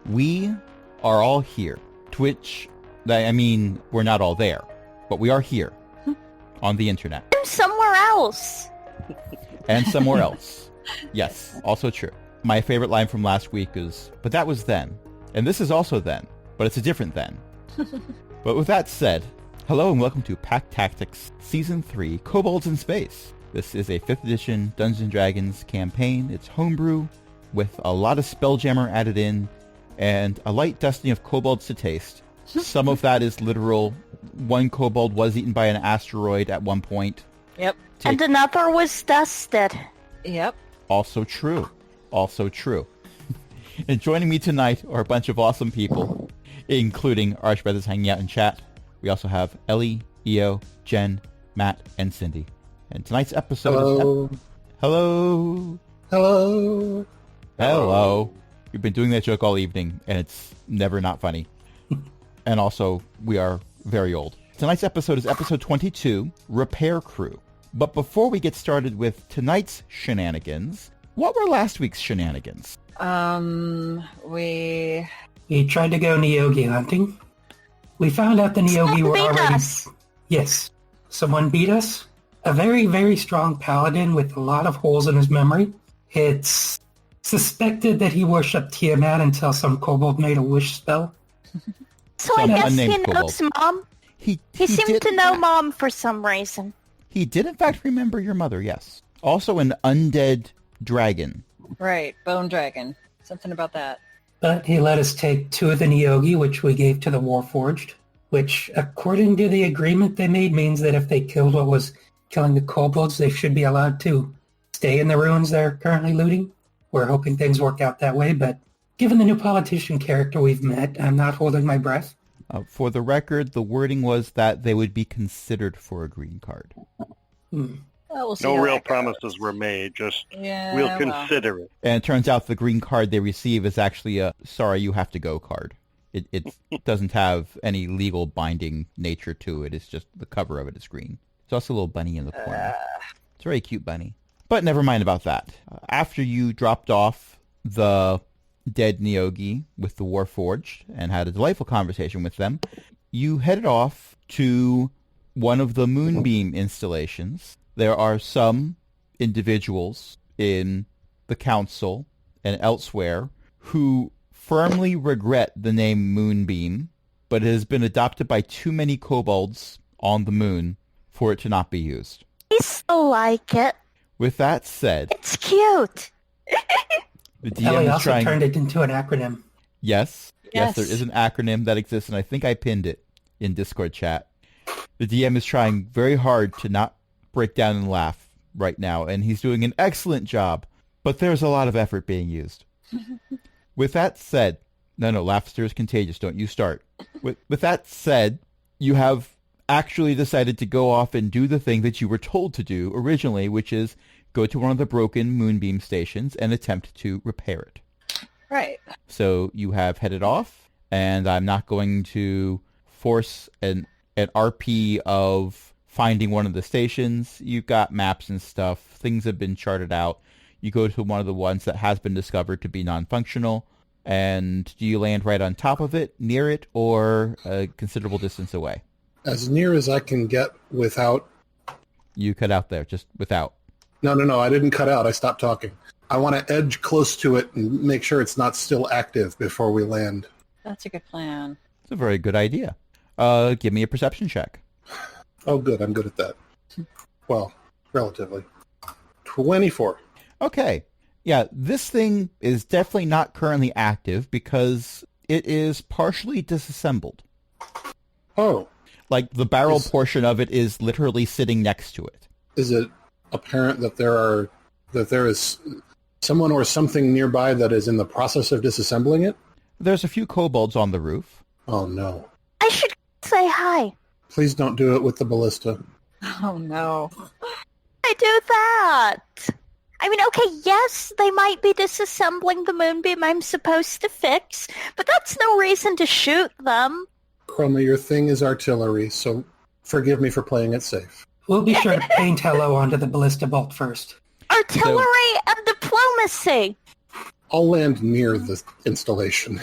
We are all here. Twitch, I mean, we're not all there, but we are here on the internet. I'm somewhere else. And somewhere else. Yes, also true. My favorite line from last week is, but that was then. And this is also then, but it's a different then. But with that said, hello and welcome to Pack Tactics Season 3, Kobolds in Space. This is a 5th edition Dungeons & Dragons campaign. It's homebrew with a lot of Spelljammer added in and a light dusting of kobolds to taste. Some of that is literal. One kobold was eaten by an asteroid at one point. Yep. And another was dusted. Yep. Also true. Also true. And joining me tonight are a bunch of awesome people, including Archbrothers hanging out in chat. We also have Ellie, Io, Jen, Matt, and Cindy. And tonight's episode is... Hello. Hello. Hello. We've been doing that joke all evening, and it's never not funny. And also, we are very old. Tonight's episode is episode 22, Repair Crew. But before we get started with tonight's shenanigans, what were last week's shenanigans? We tried to go Neogi hunting. We found out the Neogi were already... Us. Yes. Someone beat us. A very, very strong paladin with a lot of holes in his memory. It's suspected that he worshipped Tiamat until some kobold made a wish spell. So I Some guess he unnamed knows Mom. He Seemed did to in know fact- Mom for some reason. He did in fact remember your mother, yes. Also an undead dragon. right, bone dragon. Something about that. But he let us take 2 of the Neogi, which we gave to the Warforged, which, according to the agreement they made, means that if they killed what was killing the kobolds, they should be allowed to stay in the ruins they're currently looting. We're hoping things work out that way, but given the new politician character we've met, I'm not holding my breath. For the record, the wording was that they would be considered for a green card. Oh, we'll see No how real that goes. promises were made, just Yeah, we'll well. consider it. And it turns out the green card they receive is actually a sorry you have to go card. It doesn't have any legal binding nature to it. It's just the cover of it is green. There's also a little bunny in the corner. It's a very cute bunny. But never mind about that. After you dropped off the dead Neogi with the Warforged and had a delightful conversation with them, you headed off to one of the Moonbeam installations. There are some individuals in the council and elsewhere who firmly regret the name Moonbeam, but it has been adopted by too many kobolds on the moon for it to not be used. I still like it. With that said, It's cute. the DM Ellie is also trying... turned it into an acronym. Yes, Yes. there is an acronym that exists, and I think I pinned it in Discord chat. The DM is trying very hard to not break down and laugh right now, and he's doing an excellent job, but there's a lot of effort being used. With that said, no, laughter is contagious, don't you start. With that said, you have actually decided to go off and do the thing that you were told to do originally, which is go to one of the broken Moonbeam stations and attempt to repair it. Right. So you have headed off, and I'm not going to force an RP of finding one of the stations. You've got maps and stuff. Things have been charted out. You go to one of the ones that has been discovered to be non-functional, and do you land right on top of it, near it, or a considerable distance away? As near as I can get without... You cut out there, just without. No, I didn't cut out. I stopped talking. I want to edge close to it and make sure it's not still active before we land. That's a good plan. It's a very good idea. Give me a perception check. Oh, good. I'm good at that. Well, relatively. 24. Okay. Yeah, this thing is definitely not currently active because it is partially disassembled. Oh, Like, the barrel Is- portion of it is literally sitting next to it. is it apparent that there is someone or something nearby that is in the process of disassembling it? There's a few kobolds on the roof. Oh, no. I should say hi. Please don't do it with the ballista. Oh no. I do that. I mean, okay, yes, they might be disassembling the moonbeam I'm supposed to fix, but that's no reason to shoot them. Chroma, your thing is artillery, so forgive me for playing it safe. We'll be sure to paint hello onto the ballista bolt first. Artillery and diplomacy. I'll land near the installation.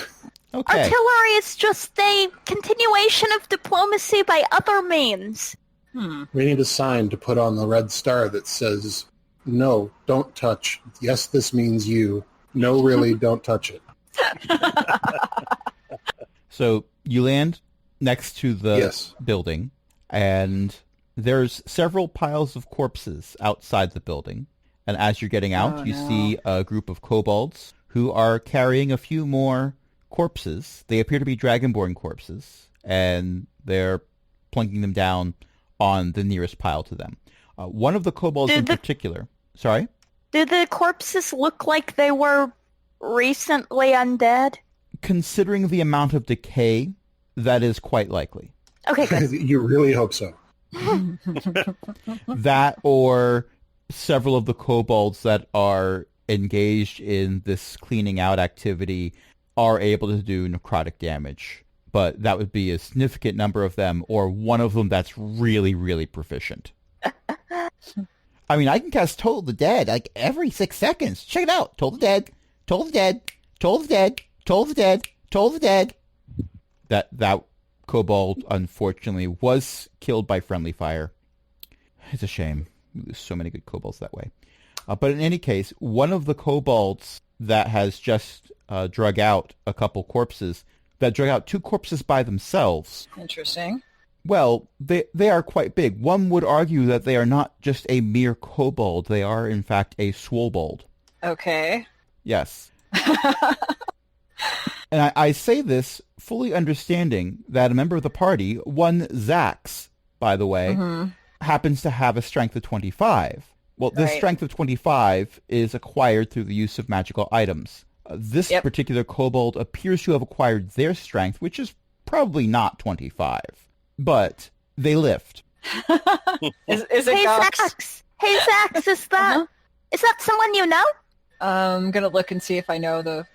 Okay. Artillery is just a continuation of diplomacy by other means. We need a sign to put on the red star that says, no, don't touch. Yes, this means you. No, really, don't touch it. So you land next to the Yes. building, and there's several piles of corpses outside the building. And as you're getting out, you see a group of kobolds who are carrying a few more corpses. They appear to be dragonborn corpses, and they're plunking them down on the nearest pile to them. One of the kobolds in particular... Sorry? Do the corpses look like they were recently undead? Considering the amount of decay, that is quite likely. Okay, good. You really hope so. That or several of the kobolds that are engaged in this cleaning out activity are able to do necrotic damage. But that would be a significant number of them, or one of them that's really, really proficient. I mean, I can cast Toll the Dead like every 6 seconds. Check it out. Toll the Dead. Toll the Dead. Toll the Dead. Toll the Dead. Toll the Dead. That kobold, unfortunately, was killed by friendly fire. It's a shame. We lose so many good kobolds that way. But in any case, one of the kobolds that has just drug out a couple corpses, that drug out 2 corpses by themselves. Interesting. Well, they are quite big. One would argue that they are not just a mere kobold. They are, in fact, a swobold. Okay. Yes. And I say this fully understanding that a member of the party, one Zax, by the way, happens to have a strength of 25. Well, this strength of 25 is acquired through the use of magical items. This particular kobold appears to have acquired their strength, which is probably not 25. But they lift. Is it Hey, Gox? Zax! Hey, Zax, is that someone you know? I'm going to look and see if I know the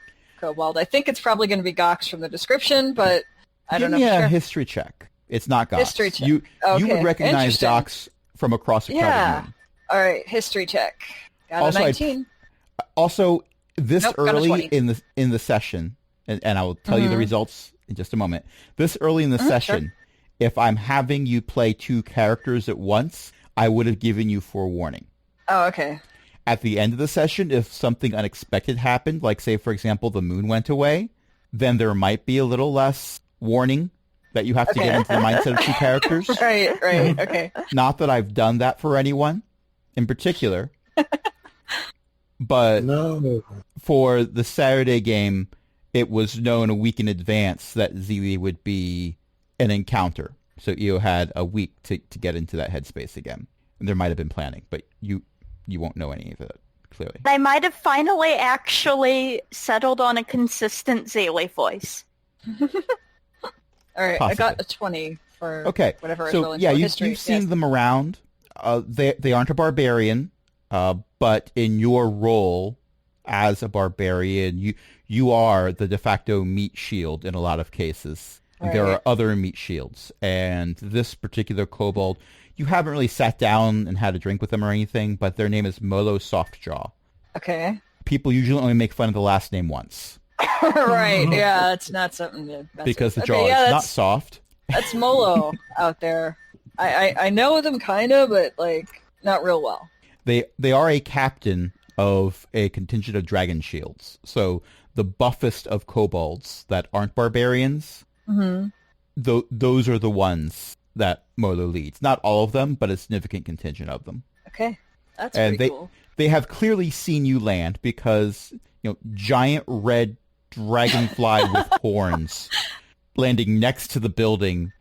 kobold. I think it's probably going to be Gox from the description, but I don't know Give me for a sure. history check. It's not Gox. History check. You Okay, would recognize interesting. Gox from across a crowded Yeah. room. All right, history check. Got Also, a 19. Also, this Nope, got a early 20. in the session, and I will tell you the results in just a moment. This early in the session, if I'm having you play 2 characters at once, I would have given you forewarning. Oh, okay. At the end of the session, if something unexpected happened, like say, for example, the moon went away, then there might be a little less warning that you have to get into the mindset of 2 characters. Right, okay. Not that I've done that for anyone in particular, but No. for the Saturday game, it was known a week in advance that Zeely would be an encounter. So Io had a week to get into that headspace again. And there might have been planning, but you won't know any of it, clearly. They might have finally actually settled on a consistent Zaylee voice. All right, Possibly. I got a 20 for whatever I was so rolling yeah, for. you've History. seen them around. They aren't a barbarian, but in your role as a barbarian, you are the de facto meat shield in a lot of cases. Right. There are other meat shields, and this particular kobold, you haven't really sat down and had a drink with them or anything, but their name is Molo Softjaw. Okay. People usually only make fun of the last name once Right, yeah, it's not something to mess because the with. jaw Okay, yeah, is not soft. That's Molo out there. I know them kind of, but like not real well. They are a captain of a contingent of dragon shields. So the buffest of kobolds that aren't barbarians, those are the ones that Molo leads. Not all of them, but a significant contingent of them. Okay, that's And pretty cool. they have clearly seen you land because, giant red dragonfly with horns landing next to the building.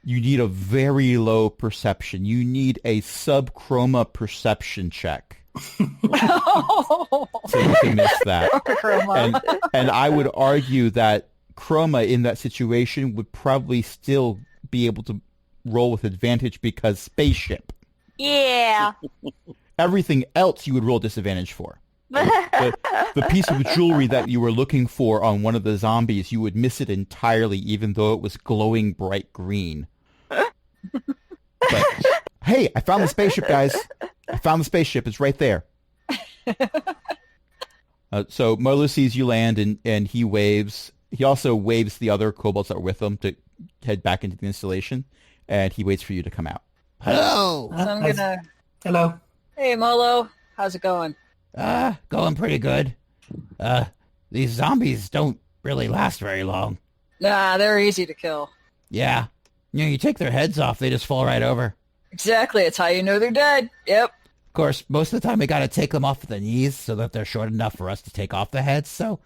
You need a very low perception. You need a sub-chroma perception check. So you can miss that. And I would argue that Chroma in that situation would probably still be able to roll with advantage because spaceship. Yeah. Everything else you would roll disadvantage for. The piece of jewelry that you were looking for on one of the zombies, you would miss it entirely even though it was glowing bright green. But, hey, I found the spaceship, guys. I found the spaceship. It's right there. So Molo sees you land and he waves He also waves the other kobolds that were with him to head back into the installation, and he waits for you to come out. Hello! So I'm gonna... Hello. Hey, Molo. How's it going? Going pretty good. These zombies don't really last very long. Nah, they're easy to kill. Yeah. You take their heads off, they just fall right over. Exactly. It's how you know they're dead. Yep. Of course, most of the time we gotta take them off the knees so that they're short enough for us to take off the heads, so,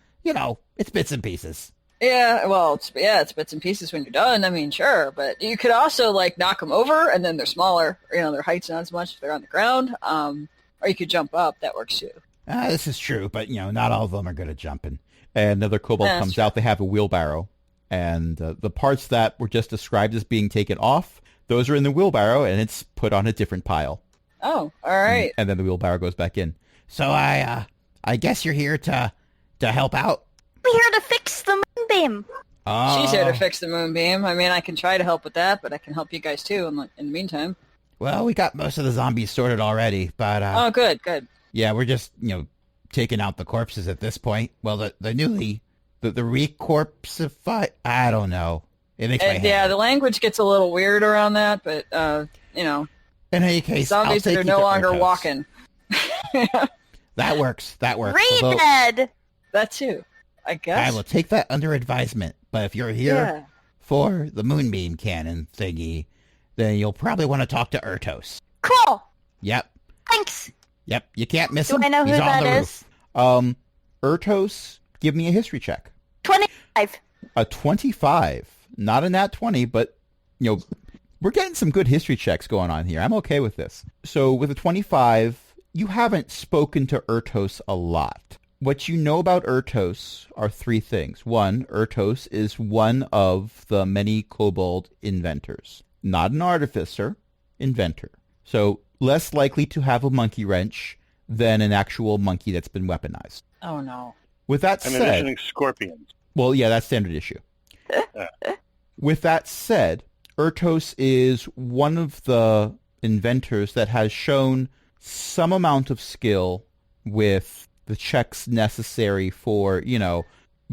it's bits and pieces. Yeah, well, it's bits and pieces when you're done. I mean, sure, but you could also, knock them over, and then they're smaller. Their height's not as much if they're on the ground. Or you could jump up. That works, too. This is true, but, not all of them are good at jumping. And another kobold That's comes true. out. They have a wheelbarrow. And the parts that were just described as being taken off, those are in the wheelbarrow, and it's put on a different pile. Oh, all right. And then the wheelbarrow goes back in. So I guess you're here to help out? We're here to fix the moonbeam. She's here to fix the moonbeam. I mean, I can try to help with that, but I can help you guys, too, in the meantime. Well, we got most of the zombies sorted already, but, Oh, good. yeah, we're just, taking out the corpses at this point. Well, the re-corpsify, I don't know. It makes my head Yeah, hurt. the language gets a little weird around that, but, In any case, I'll zombies take that are you no to longer Ertos. walking. That works. Although, Redhead. That, too, I guess. I will take that under advisement. But if you're here Yeah. for the moonbeam cannon thingy, then you'll probably want to talk to Ertos. Cool. Yep. Thanks. Yep. You can't miss Do him. I know who He's on that the is? roof. Ertos, give me a history check. 25. A 25. Not a nat 20, but, we're getting some good history checks going on here. I'm okay with this. So with a 25, you haven't spoken to Ertos a lot. What you know about Ertos are three things. One, Ertos is one of the many kobold inventors. Not an artificer, inventor. So less likely to have a monkey wrench than an actual monkey that's been weaponized. Oh, no. With that I'm said, envisioning scorpions. well, yeah, that's standard issue. With that said, Ertos is one of the inventors that has shown some amount of skill with the checks necessary for,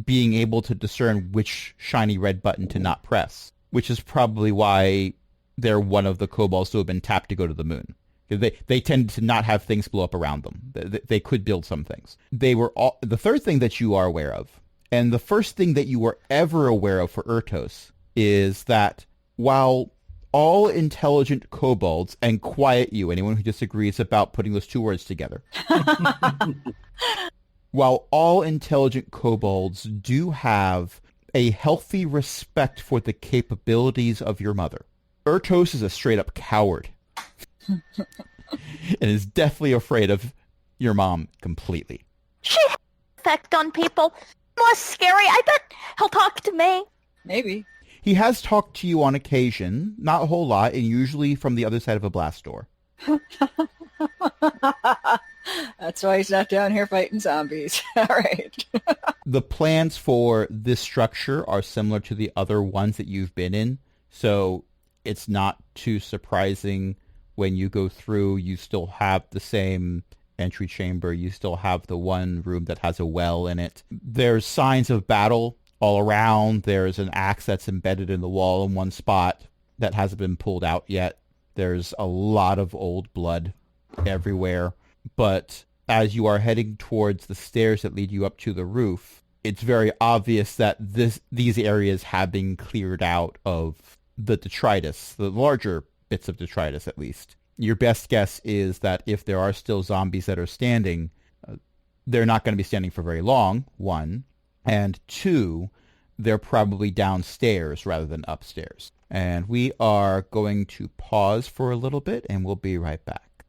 being able to discern which shiny red button to not press, which is probably why they're one of the kobolds who have been tapped to go to the moon. They tend to not have things blow up around them. They could build some things. The third thing that you are aware of, and the first thing that you were ever aware of for Ertos, is that while all intelligent kobolds, and quiet you, anyone who disagrees about putting those two words together, while all intelligent kobolds do have a healthy respect for the capabilities of your mother, Ertos is a straight-up coward. And is definitely afraid of your mom completely. She has an effect on people. More scary. I bet he'll talk to me. Maybe. He has talked to you on occasion, not a whole lot, and usually from the other side of a blast door. That's why he's not down here fighting zombies. All right. The plans for this structure are similar to the other ones that you've been in, so it's not too surprising when you go through. You still have the same entry chamber. You still have the one room that has a well in it. There's signs of battle all around. There's an axe that's embedded in the wall in one spot that hasn't been pulled out yet. There's a lot of old blood everywhere. But as you are heading towards the stairs that lead you up to the roof, it's very obvious that these areas have been cleared out of the detritus, the larger bits of detritus at least. Your best guess is that if there are still zombies that are standing, they're not going to be standing for very long, one. And two, they're probably downstairs rather than upstairs. And we are going to pause for a little bit, and we'll be right back.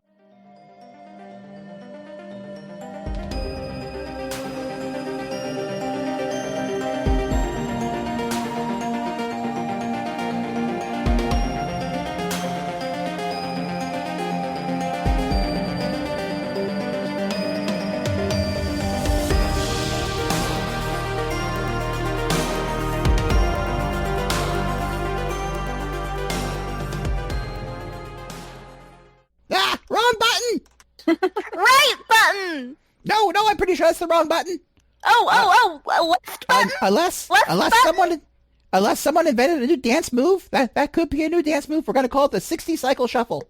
Ah! Wrong button! Right button! No, I'm pretty sure that's the wrong button. Left button? Unless Left button? someone invented a new dance move, that could be a new dance move. We're gonna call it the 60 cycle shuffle.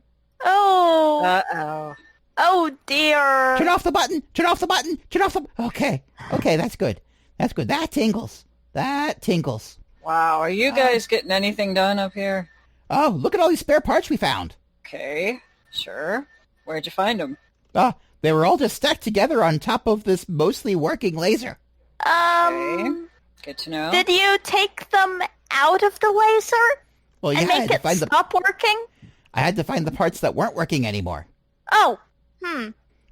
Oh. Uh-oh. Oh, dear. Turn off the button. Turn off the button. Turn off the. Okay, that's good. That's good. That tingles. Wow, are you guys getting anything done up here? Oh, look at all these spare parts we found. Okay, sure. Where'd you find them? They were all just stacked together on top of this mostly working laser. Okay, good to know. Did you take them out of the laser Well, and make it stop working? I had to find the parts that weren't working anymore. Oh,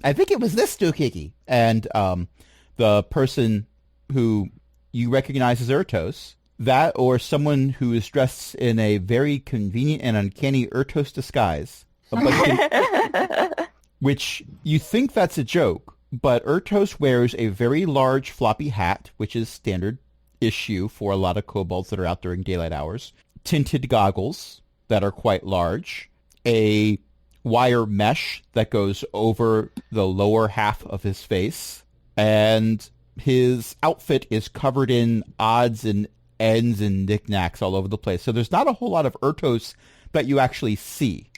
I think it was this Doohickey. And the person who you recognize as Ertos, that or someone who is dressed in a very convenient and uncanny Ertos disguise. Which you think that's a joke, but Ertos wears a very large floppy hat, which is standard issue for a lot of kobolds that are out during daylight hours, tinted goggles that are quite large, a wire mesh that goes over the lower half of his face, and his outfit is covered in odds and ends and knickknacks all over the place. So there's not a whole lot of Ertos that you actually see.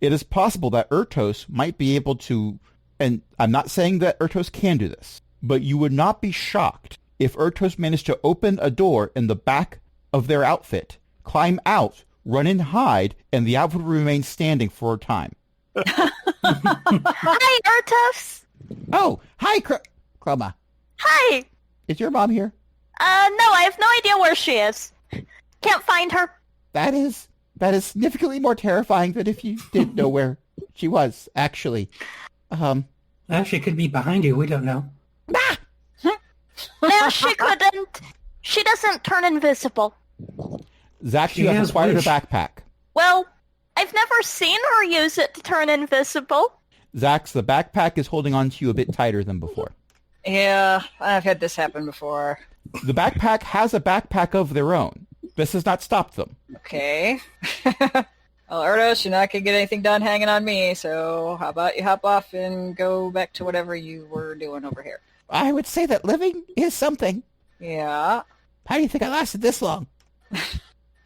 It is possible that Ertos might be able to, and I'm not saying that Ertos can do this, but you would not be shocked if Ertos managed to open a door in the back of their outfit, climb out, run and hide, and the outfit would remain standing for a time. Hi, Ertos. Oh, hi, Chroma. Hi. Is your mom here? No, I have no idea where she is. Can't find her. That is significantly more terrifying than if you didn't know where she was, actually. She could be behind you. We don't know. Ah! No, she couldn't. She doesn't turn invisible. Zach, you have acquired a backpack. Well, I've never seen her use it to turn invisible. Zach, the backpack is holding on to you a bit tighter than before. Yeah, I've had this happen before. The backpack has a backpack of their own. This has not stopped them. Okay. Well, Erdos, you're not going to get anything done hanging on me, so how about you hop off and go back to whatever you were doing over here? I would say that living is something. Yeah. How do you think I lasted this long?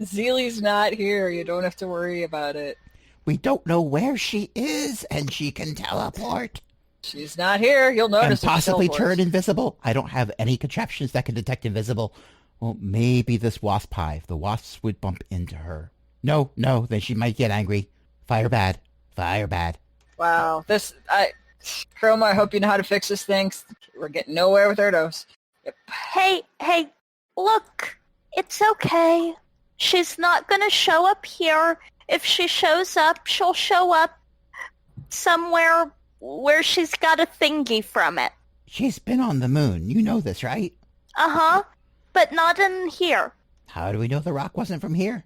Zeely's not here. You don't have to worry about it. We don't know where she is, and she can teleport. She's not here. You'll notice. And possibly turn invisible. I don't have any contraptions that can detect invisible. Well, maybe this wasp hive. The wasps would bump into her. No, then she might get angry. Fire bad. Wow. Chroma, I hope you know how to fix this thing. We're getting nowhere with Erdos. Yep. Hey, look. It's okay. She's not gonna show up here. If she shows up, she'll show up somewhere where she's got a thingy from it. She's been on the moon. You know this, right? Uh-huh. But not in here. How do we know the rock wasn't from here?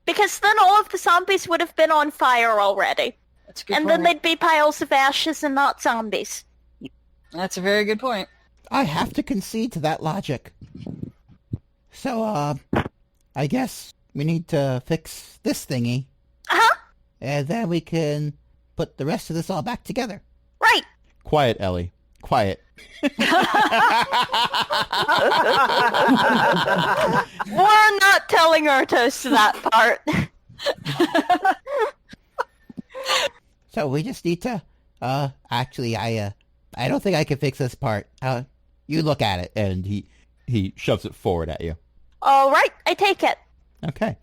Because then all of the zombies would have been on fire already. That's a good and point. then they'd be piles of ashes and not zombies. That's a very good point. I have to concede to that logic. So, I guess we need to fix this thingy. Uh-huh. And then we can put the rest of this all back together. Right. Quiet, Ellie. Quiet. We're not telling Ertos that part. So we just need to, actually, I don't think I can fix this part. You look at it. And he shoves it forward at you. All right, I take it. Okay.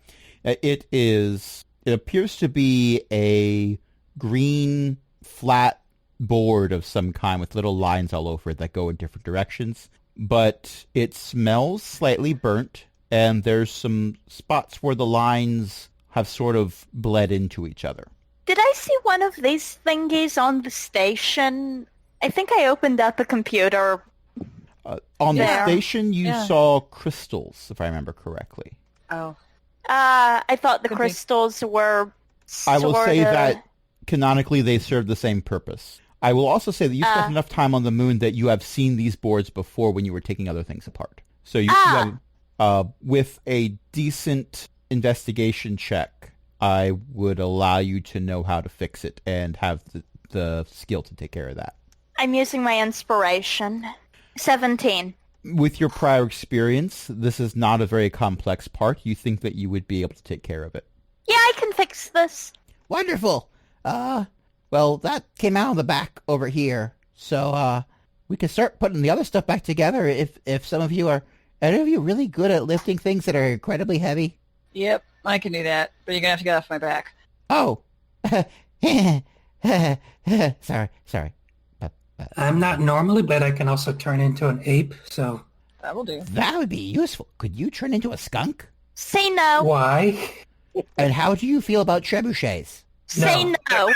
It appears to be a green, flat board of some kind with little lines all over it that go in different directions. But it smells slightly burnt, and there's some spots where the lines have sort of bled into each other. Did I see one of these thingies on the station? I think I opened up a computer. On the There. station, you Yeah. saw crystals, if I remember correctly. Oh. I thought the Could be. crystals were I will say sorta- that canonically they serve the same purpose. I will also say that you spent enough time on the moon that you have seen these boards before when you were taking other things apart. So you have, with a decent investigation check, I would allow you to know how to fix it and have the skill to take care of that. I'm using my inspiration. 17. With your prior experience, this is not a very complex part. You think that you would be able to take care of it. Yeah, I can fix this. Wonderful. Well, that came out of the back over here. So, we can start putting the other stuff back together if some of you are any of you really good at lifting things that are incredibly heavy? Yep, I can do that, but you're gonna have to get off my back. Oh. Sorry. I'm not normally, but I can also turn into an ape, so That will do. That would be useful. Could you turn into a skunk? Say no. why? And how do you feel about trebuchets? Say no.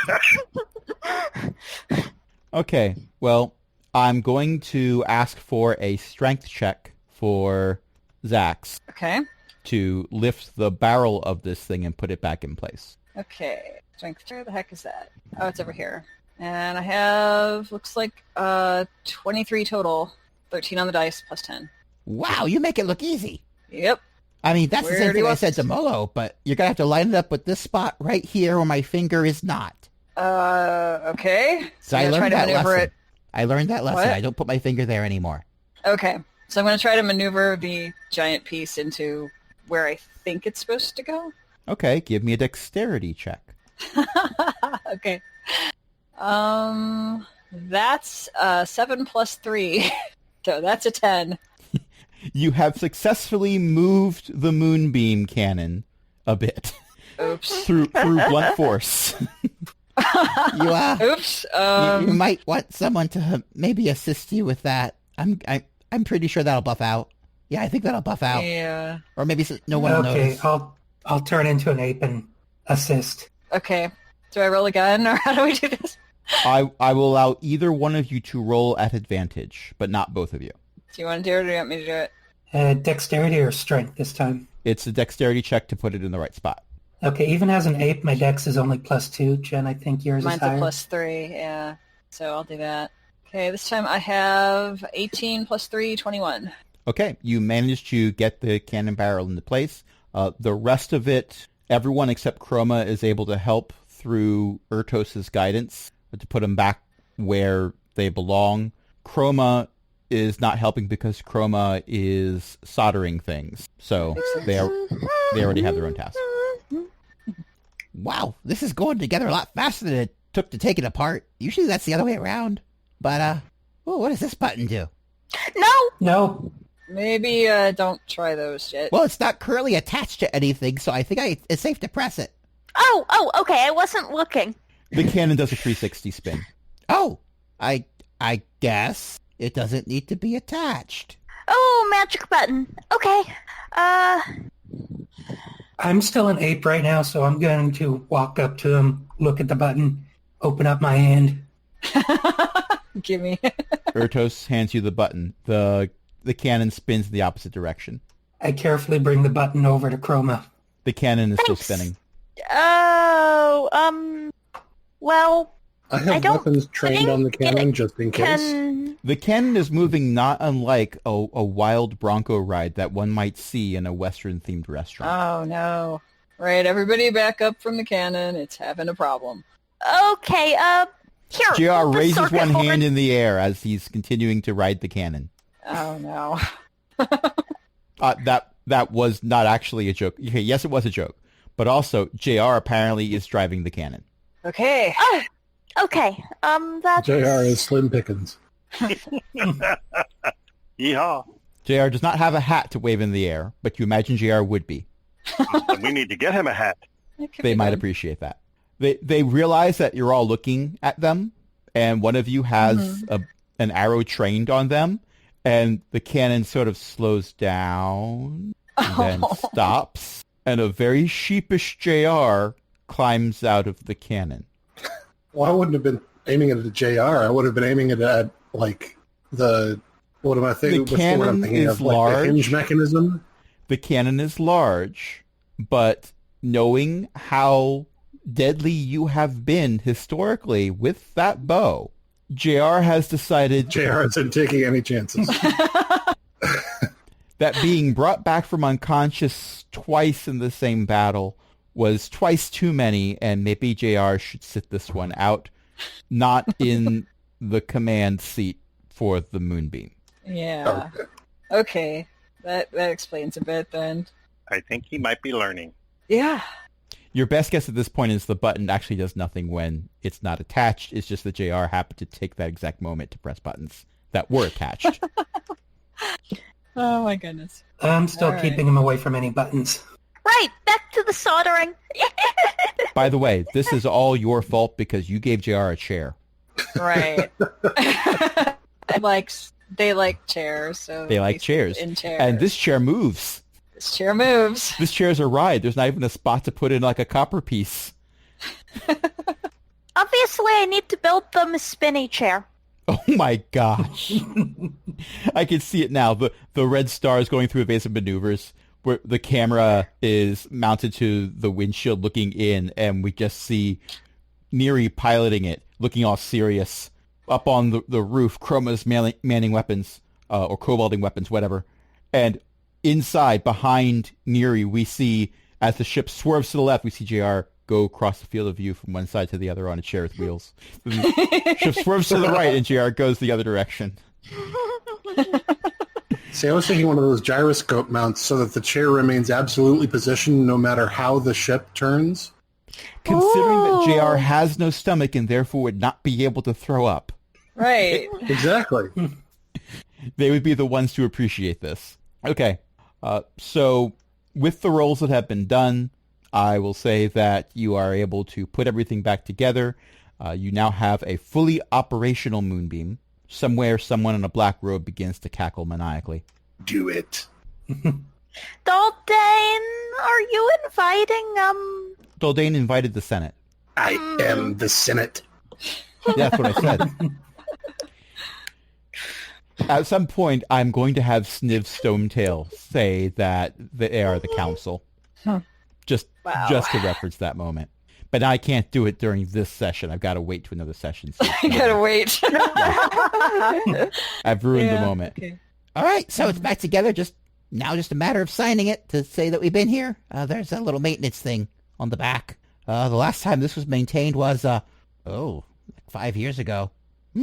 Okay, well, I'm going to ask for a strength check for Zax Okay. to lift the barrel of this thing and put it back in place. Okay. Strength. Where the heck is that? Oh, it's over here. And I have, looks like, 23 total. 13 on the dice, plus 10. Wow, you make it look easy. Yep. I mean, that's the Where same do thing you I want said to this? Molo, but you're going to have to line it up with this spot right here where my finger is not. Okay. So I I'm gonna try learned to that maneuver lesson. it. I learned that lesson. What? I don't put my finger there anymore. Okay. So I'm going to try to maneuver the giant piece into where I think it's supposed to go. Okay, give me a dexterity check. Okay. That's 7 plus 3. So that's a 10. You have successfully moved the moonbeam cannon a bit Oops. through blunt force. You, Oops. you might want someone to maybe assist you with that. I'm pretty sure that'll buff out. Yeah, I think that'll buff out. Yeah. Or maybe no one will Okay, notice. I'll turn into an ape and assist. Okay. Do I roll again, or how do we do this? I will allow either one of you to roll at advantage, but not both of you. Do you want to do it, or do you want me to do it? Dexterity or strength this time? It's a dexterity check to put it in the right spot. Okay, even as an ape, my dex is only +2. Jen, I think yours Mine's is a higher. plus 3, yeah. So I'll do that. Okay, this time I have 18 plus 3, 21. Okay, you managed to get the cannon barrel into place. The rest of it, everyone except Chroma is able to help through Ertos's guidance to put them back where they belong. Chroma is not helping because Chroma is soldering things, so they already have their own task. Wow, this is going together a lot faster than it took to take it apart. Usually that's the other way around. But, what does this button do? No. No, Maybe don't try those yet. Well, it's not currently attached to anything, so I think it's safe to press it. Oh, okay. I wasn't looking. The cannon does a 360 spin. Oh, I guess it doesn't need to be attached. Oh, magic button. Okay. I'm still an ape right now, so I'm going to walk up to him, look at the button, open up my hand. Gimme. Ertos hands you the button. The cannon spins in the opposite direction. I carefully bring the button over to Chroma. The cannon is still Thanks. spinning. Oh, well, I I have don't weapons trained on the cannon just in case. can... The cannon is moving not unlike a wild bronco ride that one might see in a Western-themed restaurant. Oh, no. Right, everybody back up from the cannon. It's having a problem. Okay, here. JR hold the raises circuit one board. hand in the air as he's continuing to ride the cannon. Oh, no. That was not actually a joke. Okay, yes, it was a joke. But also, JR apparently is driving the cannon. Okay. Oh, okay. That's... JR is Slim Pickens. Yeehaw. JR does not have a hat to wave in the air, but you imagine JR would be. We need to get him a hat. It could They be might done. appreciate that. They realize that you're all looking at them, and one of you has an arrow trained on them, and the cannon sort of slows down, and then stops, and a very sheepish JR climbs out of the cannon. Well, I wouldn't have been aiming it at JR. I would have been aiming it at, like, what am I thinking? The What's the word I'm cannon thinking is of? Like the hinge large. mechanism? The cannon is large, but knowing how deadly you have been historically with that bow, JR has decided JR isn't taking any chances. that being brought back from unconscious twice in the same battle was twice too many, and maybe JR should sit this one out, not in the command seat for the Moonbeam. Yeah. Okay. Okay. That explains a bit then. I think he might be learning. Yeah. Your best guess at this point is the button actually does nothing when it's not attached. It's just that JR happened to take that exact moment to press buttons that were attached. Oh my goodness. I'm still All right. keeping him away from any buttons. Right, back to the soldering. By the way, this is all your fault because you gave JR a chair. Right. They like chairs, so They like chairs. in chairs. And this chair moves. This chair moves. This chair's a ride. There's not even a spot to put in like a copper piece. Obviously, I need to build them a spinny chair. Oh my gosh. I can see it now. The red star is going through evasive maneuvers where the camera is mounted to the windshield looking in, and we just see Neri piloting it, looking all serious. Up on the roof, Chroma's manning weapons, or kobolding weapons, whatever. And inside, behind Neri, we see, as the ship swerves to the left, we see JR go across the field of view from one side to the other on a chair with wheels. The ship swerves to the right, and JR goes the other direction. See, I was thinking one of those gyroscope mounts so that the chair remains absolutely positioned no matter how the ship turns. Considering that Ooh. JR has no stomach and therefore would not be able to throw up, Right. Exactly. they would be the ones to appreciate this. Okay, so with the rolls that have been done, I will say that you are able to put everything back together. You now have a fully operational moonbeam. Somewhere, someone in a black robe begins to cackle maniacally. Do it. Daldane, are you inviting, Daldane invited the Senate. I am the Senate. Yeah, that's what I said. At some point, I'm going to have Sniv Stonetail say that they are the council. Huh. Just Wow. to reference that moment. But now I can't do it during this session. I've got to wait to another session. So I gotta wait. I've ruined the Yeah, moment. okay. All right, so it's back together. Just a matter of signing it to say that we've been here. There's a little maintenance thing on the back. The last time this was maintained was, like 5 years ago.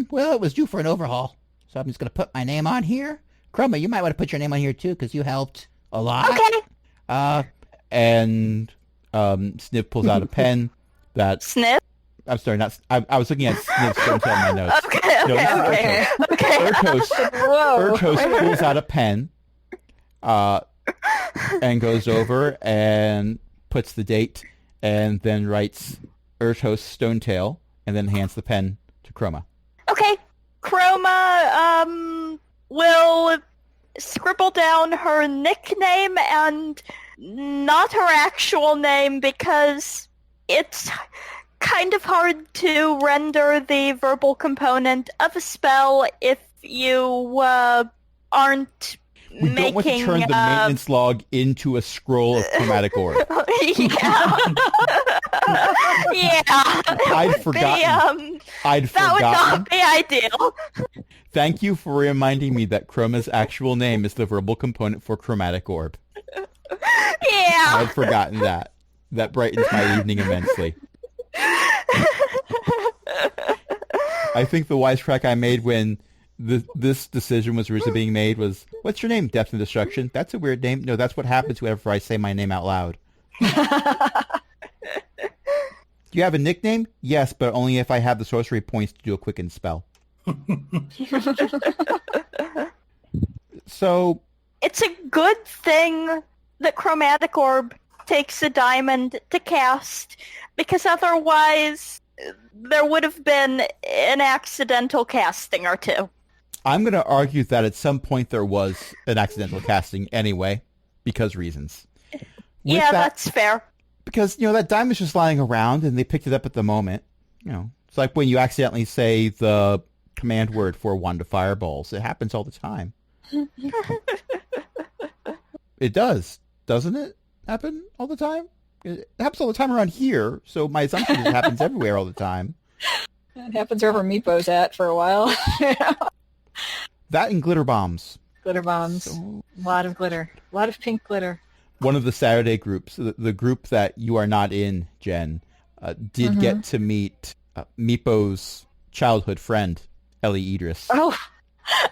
Well, it was due for an overhaul. So I'm just going to put my name on here. Chroma, you might want to put your name on here too, because you helped a lot. okay, And Sniv pulls out a pen that... Sniff? I'm sorry, not... I was looking at Sniv's Stonetail in my notes. Okay, No, okay, this is okay. Whoa. Ertos pulls out a pen and goes over and puts the date and then writes Ertos Stonetail and then hands the pen to Chroma. Okay, Chroma, will scribble down her nickname and not her actual name because it's kind of hard to render the verbal component of a spell if you aren't We making... don't want to turn the maintenance log into a scroll of chromatic orb. yeah. Yeah. I'd forgotten. I'd That would forgotten. not be ideal. Thank you for reminding me that Chroma's actual name is the verbal component for chromatic orb. Yeah. I'd forgotten that. That brightens my evening immensely. I think the wisecrack I made when this decision was originally being made was, what's your name? Death and Destruction. That's a weird name. No, that's what happens whenever I say my name out loud. Do you have a nickname? Yes, but only if I have the sorcery points to do a quicken spell. So, It's a good thing that Chromatic Orb takes a diamond to cast, because otherwise there would have been an accidental casting or two. I'm going to argue that at some point there was an accidental casting anyway, because reasons. With Yeah, that- that's fair. Because, that diamond's just lying around and they picked it up at the moment. It's like when you accidentally say the command word for wand of fireballs. It happens all the time. It does, doesn't it? Happen all the time? It happens all the time around here, so my assumption is it happens everywhere all the time. It happens wherever Meepo's at for a while. That and glitter bombs. Glitter bombs. So, A lot of glitter. A lot of pink glitter. one of the Saturday groups, the group that you are not in, Jen, did get to meet Meepo's childhood friend, Ellie Idris. Oh,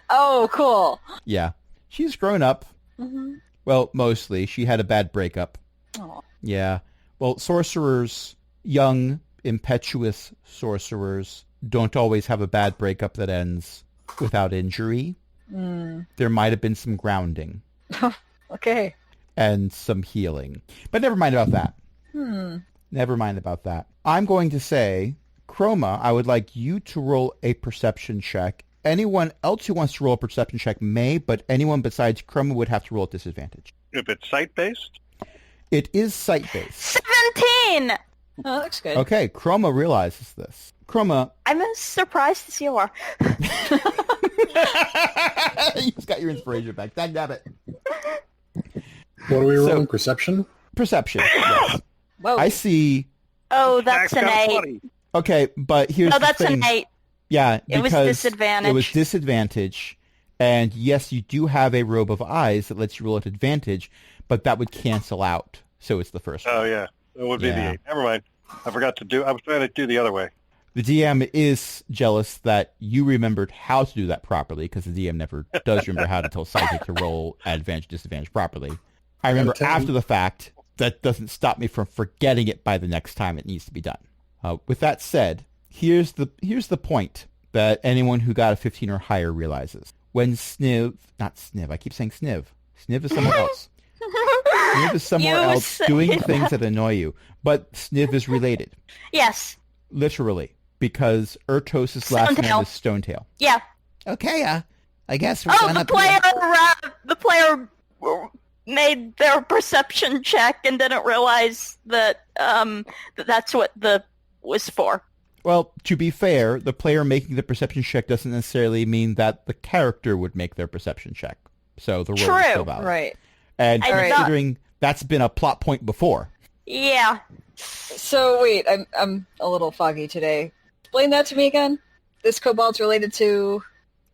Oh, cool. Yeah. She's grown up. Mm-hmm. Well, mostly. She had a bad breakup. Oh. Yeah. Well, sorcerers, young, impetuous sorcerers, don't always have a bad breakup that ends without injury. There might have been some grounding. Okay. And some healing. But never mind about that. Never mind about that. I'm going to say, Chroma, I would like you to roll a perception check. Anyone else who wants to roll a perception check may, but anyone besides Chroma would have to roll at disadvantage. If it's site-based? It is sight-based. 17! Oh, that looks good. Okay, Chroma realizes this. Chroma... I'm as surprised as you are. You've got your inspiration back. Dagnabbit. What are we rolling? Perception? Perception, yes. Whoa. I see... Oh, that's an Got 8. 20. Okay, but here's No, the that's thing. an 8. Yeah, It was because disadvantage. It was disadvantage. And yes, you do have a robe of eyes that lets you roll at advantage, but that would cancel out. So it's the first one. Oh, yeah. It would be Yeah. the 8. Never mind. I was trying to do the other way. The DM is jealous that you remembered how to do that properly, because the DM never does remember how to tell Psychic to roll at advantage, disadvantage properly. I remember Gotta tell after you. the fact. That doesn't stop me from forgetting it by the next time it needs to be done. With that said, here's the point that anyone who got a 15 or higher realizes. When Sniv is somewhere else. Sniv is somewhere You else say doing that. things that annoy you. But Sniv is related, Yes. literally, because Ertos' last name Stonetail. is Stonetail. Yeah. Okay, I guess we're Oh, done the up here. player made their perception check and didn't realize that that's what the was for. Well, to be fair, the player making the perception check doesn't necessarily mean that the character would make their perception check. So the roll is True. still valid. Right. And I considering that's been a plot point before. Yeah. So wait, I'm a little foggy today. Explain that to me again. This kobold's related to...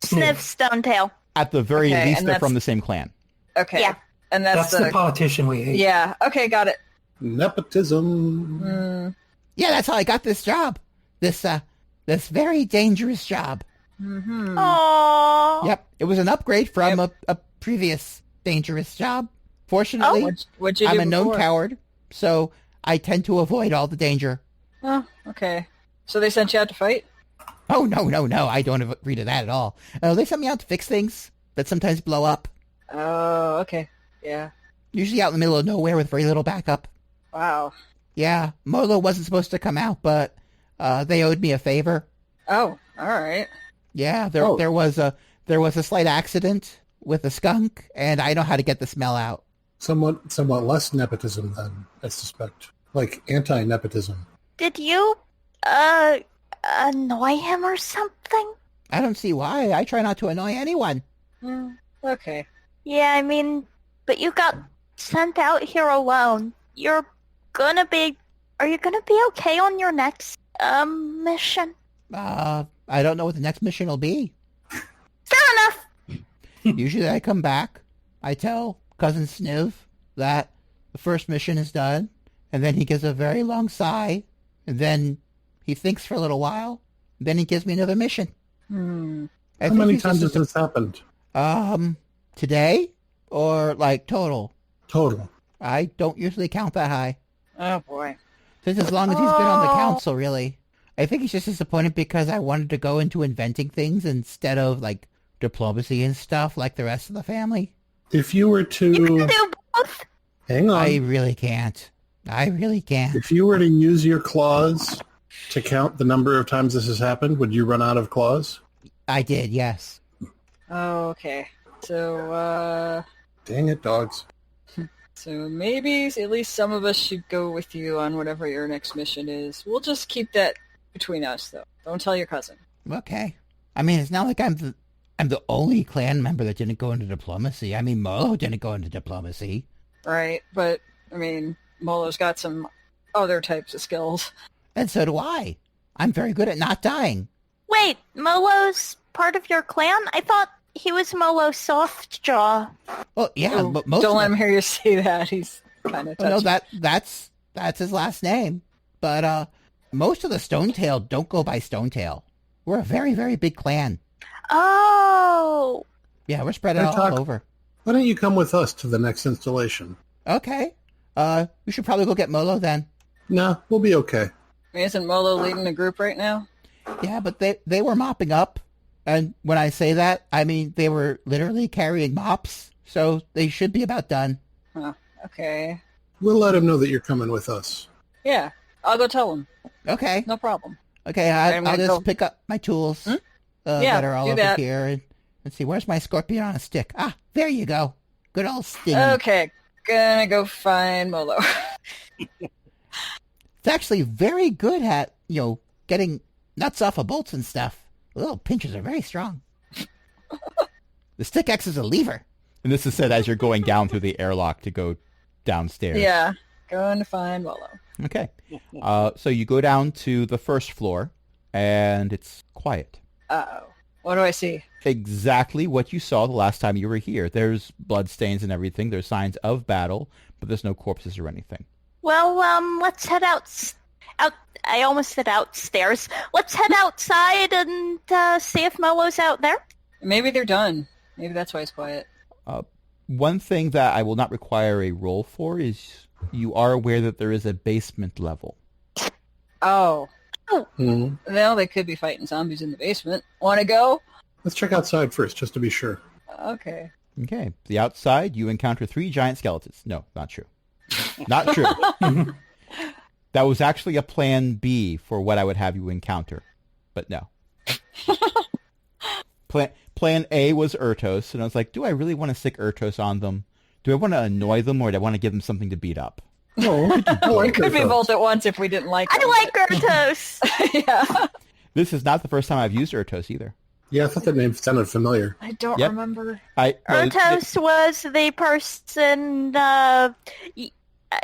Sniff Stonetail. At the very Okay, least, and they're that's- from the same clan. Okay. Yeah. And That's the politician we hate. Yeah. Okay, got it. Nepotism. Yeah, that's how I got this job. This very dangerous job. Aww. Yep, it was an upgrade from a previous dangerous job. Fortunately, What'd you do I'm a known before? coward, so I tend to avoid all the danger. Oh, okay. So they sent you out to fight? Oh, no, I don't agree to that at all. They sent me out to fix things that sometimes blow up, Oh, okay. Yeah. usually out in the middle of nowhere with very little backup. Wow. Yeah, Molo wasn't supposed to come out, but they owed me a favor. Oh, all right. Yeah, Oh. there was a slight accident with a skunk, and I know how to get the smell out. Somewhat less nepotism then, I suspect. Like anti-nepotism. Did you annoy him or something? I don't see why. I try not to annoy anyone. Okay. Yeah, I mean, but you got sent out here alone. Are you gonna be okay on your next mission? I don't know what the next mission will be. Fair enough. Usually I come back, I tell Cousin Sniv that the first mission is done, and then he gives a very long sigh, and then he thinks for a little while, and then he gives me another mission. I How think many he's times has just this happened? today? Or, like, total? Total. I don't usually count that high. Oh, boy. Since as long as he's been on the Oh. council, really. I think he's just disappointed because I wanted to go into inventing things instead of, like, diplomacy and stuff like the rest of the family. If you were You to... can do both. Hang on. I really can't. I really can't. If you were to use your claws to count the number of times this has happened, would you run out of claws? I did, yes. Oh, okay. So, Dang it, dogs. so maybe at least some of us should go with you on whatever your next mission is. We'll just keep that between us, though. Don't tell your cousin. Okay. I mean, it's not like I'm the only clan member that didn't go into diplomacy. I mean, Mo didn't go into diplomacy. Right? But, I mean, Molo's got some other types of skills. And so do I. I'm very good at not dying. Wait, Molo's part of your clan? I thought he was Molo Softjaw. Well, yeah, Oh, but most don't of let them- him hear you say that. He's kind of Oh, touchy. no, that's his last name. But most of the Stonetail don't go by Stonetail. We're a very, very big clan. Oh. go. Yeah, we're spread Hey, all Tuck. over. Why don't you come with us to the next installation? Okay. We should probably go get Molo then. Nah, we'll be okay. I mean, isn't Molo leading the group right now? Yeah, but they were mopping up. And when I say that, I mean they were literally carrying mops. So they should be about done. Huh. Okay. We'll let him know that you're coming with us. Yeah, I'll go tell him. Okay. No problem. Okay, I'm I'll gonna just go- pick up my tools Yeah, that are all do over that. here. And let's see, where's my scorpion on a stick? Ah, there you go. Good old Sting. Okay, gonna go find Molo. It's actually very good at, getting nuts off of bolts and stuff. The little pinchers are very strong. The stick acts as a lever. And this is said as you're going down through the airlock to go downstairs. Yeah, going to find Molo. Okay. So you go down to the first floor, and it's quiet. Uh-oh. What do I see? Exactly what you saw the last time you were here. There's bloodstains and everything. There's signs of battle, but there's no corpses or anything. Well, let's head out. I almost said outstairs. Let's head outside and see if Molo's out there. Maybe they're done. Maybe that's why it's quiet. One thing that I will not require a roll for is you are aware that there is a basement level. Oh. Hmm. Well, they could be fighting zombies in the basement. Want to go? Let's check outside first, just to be sure. Okay. Okay. The outside, you encounter 3 giant skeletons. No, not true. Not true. That was actually a plan B for what I would have you encounter. But no. Plan A was Ertos, and I was like, do I really want to stick Ertos on them? Do I want to annoy them, or do I want to give them something to beat up? No, I like Could be Ertos. both at once if we didn't like them. I like Ertos. Yeah. This is not the first time I've used Ertos either. Yeah, I thought that name sounded familiar. I don't Yep. remember. Ertos was the person.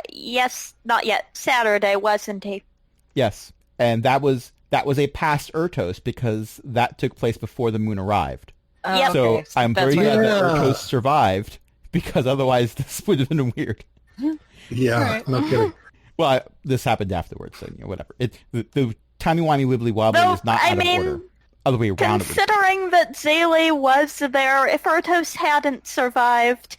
Yes, not yet. Saturday, wasn't he? Yes, and that was a past Ertos because that took place before the moon arrived. Oh, Yep. So okay. I'm That's very why- glad that Yeah. Ertos survived because otherwise this would have been weird. Yeah, Alright. no kidding. Well, this happened afterwards, so whatever. The timey-wimey wibbly-wobbly No, is not I out mean, of order. Other way around. Considering that Zaylee was there, if Ertos hadn't survived,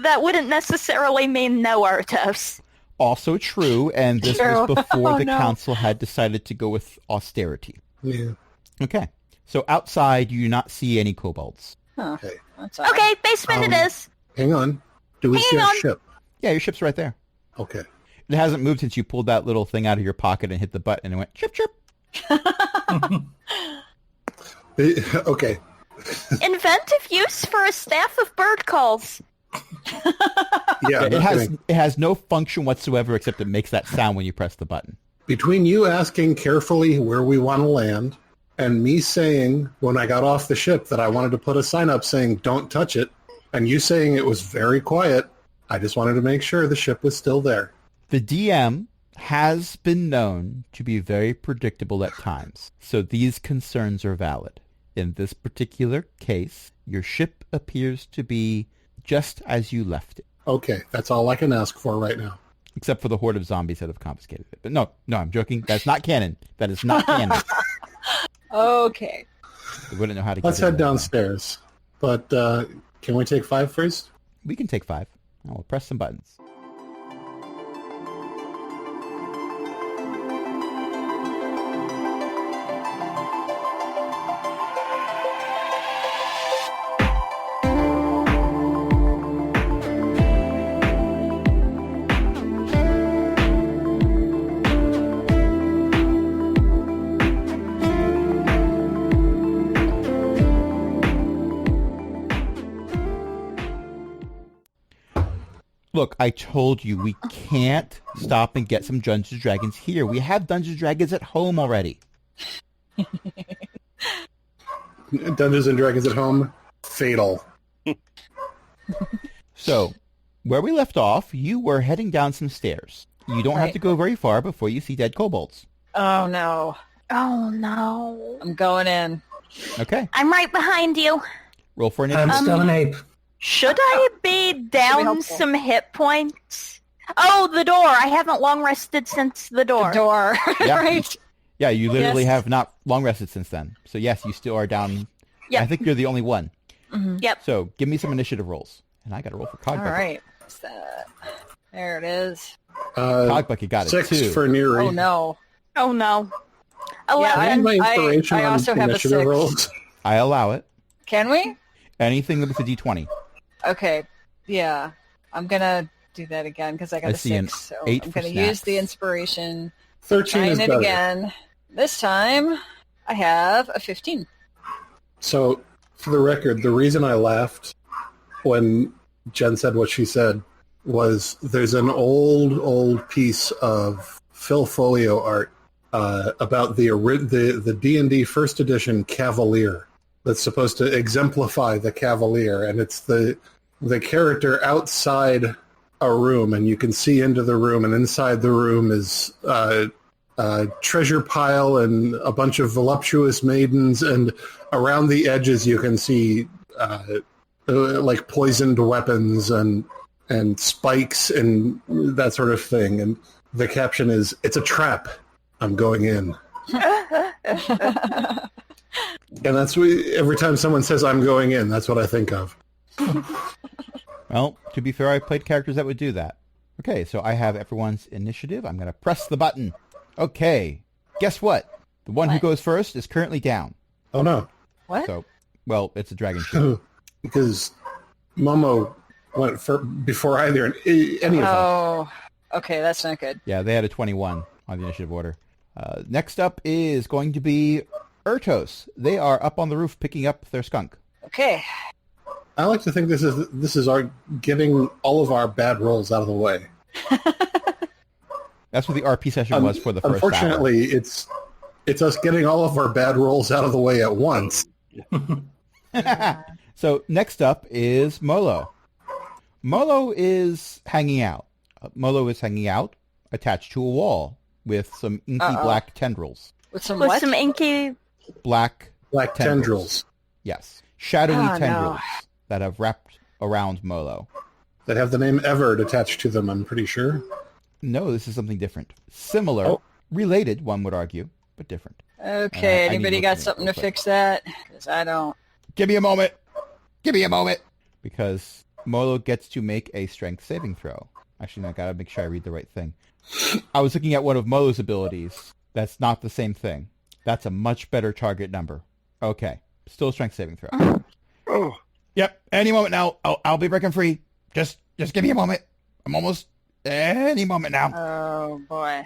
that wouldn't necessarily mean no Ertos. Also true, and this True. was before Oh, the no. council had decided to go with austerity. Yeah. Okay, so outside you do not see any kobolds. Huh. Okay. That's odd. Okay, basement it is. Hang on. Do we Hang see a on. ship? Yeah, your ship's right there. Okay. It hasn't moved since you pulled that little thing out of your pocket and hit the button and it went chirp chirp. Okay. Inventive use for a staff of bird calls. Yeah, It no has kidding. it has no function whatsoever except it makes that sound when you press the button. Between you asking carefully where we want to land and me saying when I got off the ship that I wanted to put a sign up saying don't touch it, and you saying it was very quiet, I just wanted to make sure the ship was still there. The DM has been known to be very predictable at times, so these concerns are valid. In this particular case, your ship appears to be just as you left it, Okay, that's all I can ask for right now. except for the horde of zombies that have confiscated it. But no, I'm joking. That's not canon. That is not canon. Okay. They wouldn't know how to Let's get it head in. downstairs. But can we take 5 first? We can take 5. I will press some buttons. Look, I told you we can't stop and get some Dungeons and Dragons here. We have Dungeons and Dragons at home already. Dungeons and Dragons at home, fatal. So, where we left off, you were heading down some stairs. You don't have Right. to go very far before you see dead kobolds. Oh no. Oh no. I'm going in. Okay, I'm right behind you. roll for I'm initiative. still an ape. Should I be down helpful. some hit points? Oh, the door. I haven't long rested since the door. Door. Yeah. Right. Yeah, you literally Yes. have not long rested since then. So yes, you still are down. Yeah. I think you're the only one. Yep. So give me some initiative rolls. And I got to roll for All Cogbucket. right. What's that? There it is. Cogbucket got it 6 too. for Neri. Oh, no. Oh no. Can I have 11. my inspiration I on also have a initiative 6. rolls? I allow it. Can we? Anything with a D20. Okay. Yeah. I'm going to do that again because I got I a see an 6. So 8 I'm for going to use snacks. the inspiration. 13 is Trying it better. again. This time, I have a 15. So, for the record, the reason I laughed when Jen said what she said was there's an old piece of Phil Folio art about the D&D first edition Cavalier that's supposed to exemplify the Cavalier, and it's the character outside a room, and you can see into the room, and inside the room is a treasure pile and a bunch of voluptuous maidens, and around the edges you can see like poisoned weapons and spikes and that sort of thing. And the caption is, "It's a trap. I'm going in." And that's every time someone says "I'm going in," that's what I think of. Well, to be fair, I played characters that would do that. Okay, so I have everyone's initiative. I'm going to press the button. Okay, guess what? The one who What? goes first is currently down. Oh no. What? So, well, it's a dragon ship. Because Momo went before either any of them. Oh, okay, that's not good. Yeah, they had a 21 on the initiative order. Next up is going to be Ertos. They are up on the roof picking up their skunk. Okay. I like to think this is our getting all of our bad rolls out of the way. That's what the RP session was for the first hour. Unfortunately, it's us getting all of our bad rolls out of the way at once. So next up is Molo. Molo is hanging out. Molo is hanging out attached to a wall with some inky black tendrils. With some With what? some inky. Black Tendrils Yes. Shadowy Oh, no. tendrils that have wrapped around Molo. that have the name Everett attached to them, I'm pretty sure. No, this is something different. Similar, Oh. related, one would argue, but different. Okay, I need anybody to got look something real to quick. fix that? Because I don't. Give me a moment. Give me a moment. Because Molo gets to make a strength saving throw. Actually, I gotta make sure I read the right thing. I was looking at one of Molo's abilities. That's not the same thing. That's a much better target number. Okay. Still a strength saving throw. Oh, Yep. Any moment now. I'll be breaking free. Just give me a moment. I'm almost any moment now. Oh, boy.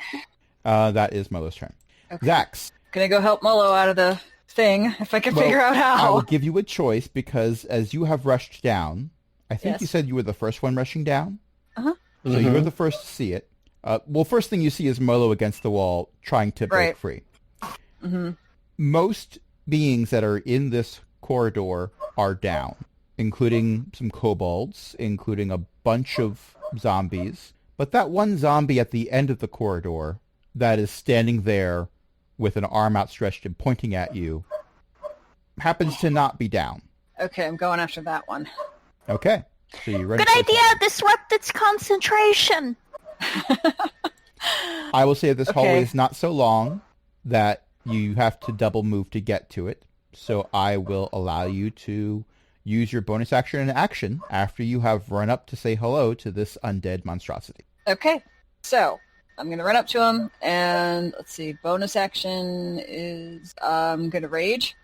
That is Molo's turn. Okay. Zax. Gonna go help Molo out of the thing if I can Well, figure out I will how. give you a choice because as you have rushed down, I think you Yes. said you were the first one rushing down. Uh-huh. So you were the first to see it. Well, first thing you see is Molo against the wall trying to break Right. free. Mm-hmm. Most beings that are in this corridor are down, including some kobolds, including a bunch of zombies. But that one zombie at the end of the corridor that is standing there with an arm outstretched and pointing at you happens to not be down. Okay, I'm going after that one. Okay. So you run Good towards idea. that. Disrupt its concentration. I will say this hallway Okay. is not so long that you have to double move to get to it. So I will allow you to use your bonus action and action after you have run up to say hello to this undead monstrosity. Okay, so I'm going to run up to him, and let's see, bonus action is I'm going to rage.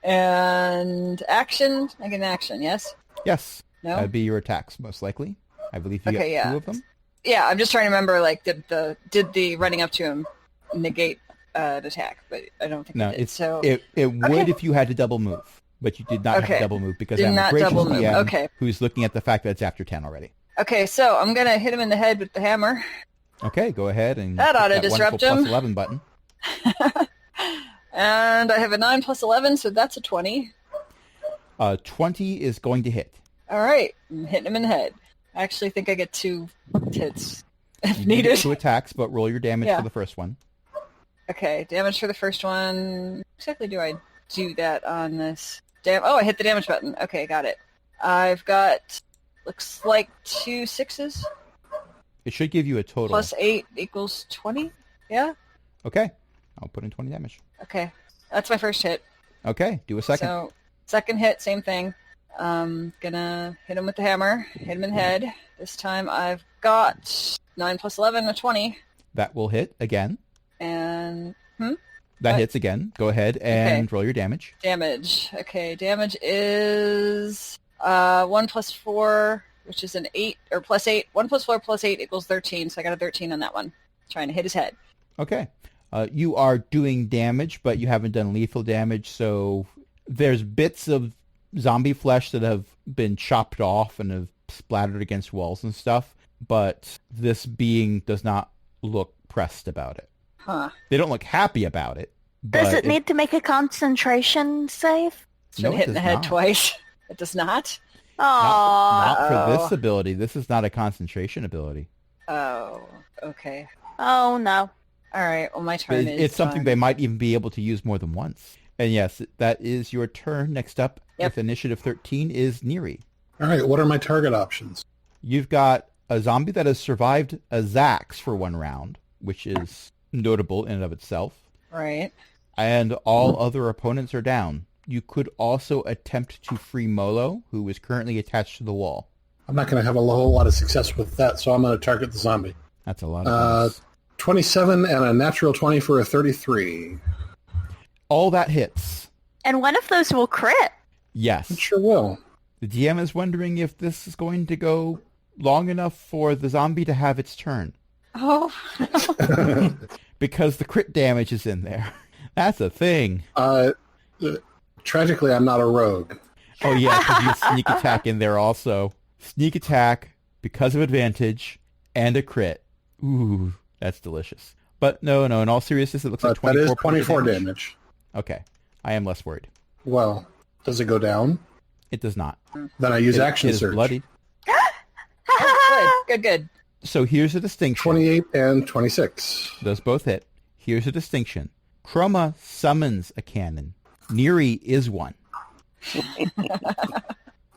And action, I get an action, yes? Yes. No? That'd be your attacks, most likely. I believe you Okay, get yeah. two of them. Yeah, I'm just trying to remember, like, did the running up to him negate an attack? But I don't think No, it did, it's so... it would Okay. if you had to double move, but you did not have Okay. to double move because Did I'm a not gracious double move. DM Okay. who's looking at the fact that it's after 10 already. Okay, so I'm going to hit him in the head with the hammer. Okay, go ahead and That hit ought to wonderful disrupt him. plus 11 button. And I have a 9 plus 11, so that's a 20. 20 is going to hit. All right, I'm hitting him in the head. I actually think I get 2 hits if You do get needed. 2 attacks, but roll your damage Yeah. for the first one. Okay, damage for the first one. Exactly do I do that on this? Oh, I hit the damage button. Okay, got it. I've got, looks like 2 6s. It should give you a total. Plus 8 equals 20? Yeah? Okay, I'll put in 20 damage. Okay, that's my first hit. Okay, do a second. So, Second hit, same thing. Gonna hit him with the hammer. Hit him in the head. This time I've got 9 plus 11, a 20. That will hit again. And That What? hits again. Go ahead and roll your damage. damage. Okay, damage is 1 plus 4, which is an 8, or plus 8. 1 plus 4 plus 8 equals 13, so I got a 13 on that one. Trying to hit his head. Okay. You are doing damage, but you haven't done lethal damage, so there's bits of zombie flesh that have been chopped off and have splattered against walls and stuff, but this being does not look pressed about it. Huh. They don't look happy about it. Does but it need to make a concentration save? It's been No, it hit in does the head not. twice. It does not? Aww. Not for this Uh-oh. ability. This is not a concentration ability. Oh, okay. Oh, no. All right, well, my turn is It's something done. they might even be able to use more than once. And yes, that is your turn. Next up Yep. with initiative 13 is Neri. All right, what are my target options? You've got a zombie that has survived a Zax for 1 round, which is notable in and of itself. Right. And all other opponents are down. You could also attempt to free Molo, who is currently attached to the wall. I'm not going to have a whole lot of success with that, so I'm going to target the zombie. That's a lot of things. 27 and a natural 20 for a 33. All that hits. And one of those will crit. Yes. It sure will. The DM is wondering if this is going to go long enough for the zombie to have its turn. Oh. Because the crit damage is in there. That's a thing. Tragically, I'm not a rogue. Oh yeah, because you sneak attack in there also. Sneak attack because of advantage and a crit. Ooh, that's delicious. But no, in all seriousness, it looks like But that 24 is 24 damage. damage. Okay, I am less worried. Well, does it go down? It does not. Then I use action it is surge. bloodied. Oh, good. So here's a distinction. 28 and 26. Those both hit. Here's a distinction. Chroma summons a cannon. Neri is one.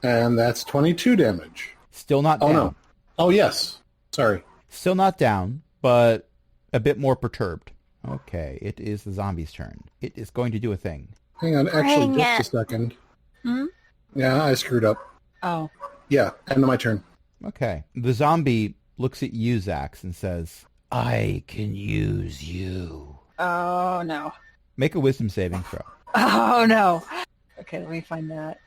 And that's 22 damage. Still not Oh, down. no. Oh, yes. Sorry. Still not down, but a bit more perturbed. Okay, it is the zombie's turn. It is going to do a thing. Hang on. Actually, Dang just a second. Hmm? Yeah, I screwed up. Oh. Yeah, end of my turn. Okay. The zombie looks at you, Zax, and says, I can use you. Oh, no. Make a wisdom saving throw. Oh, no. Okay, let me find that.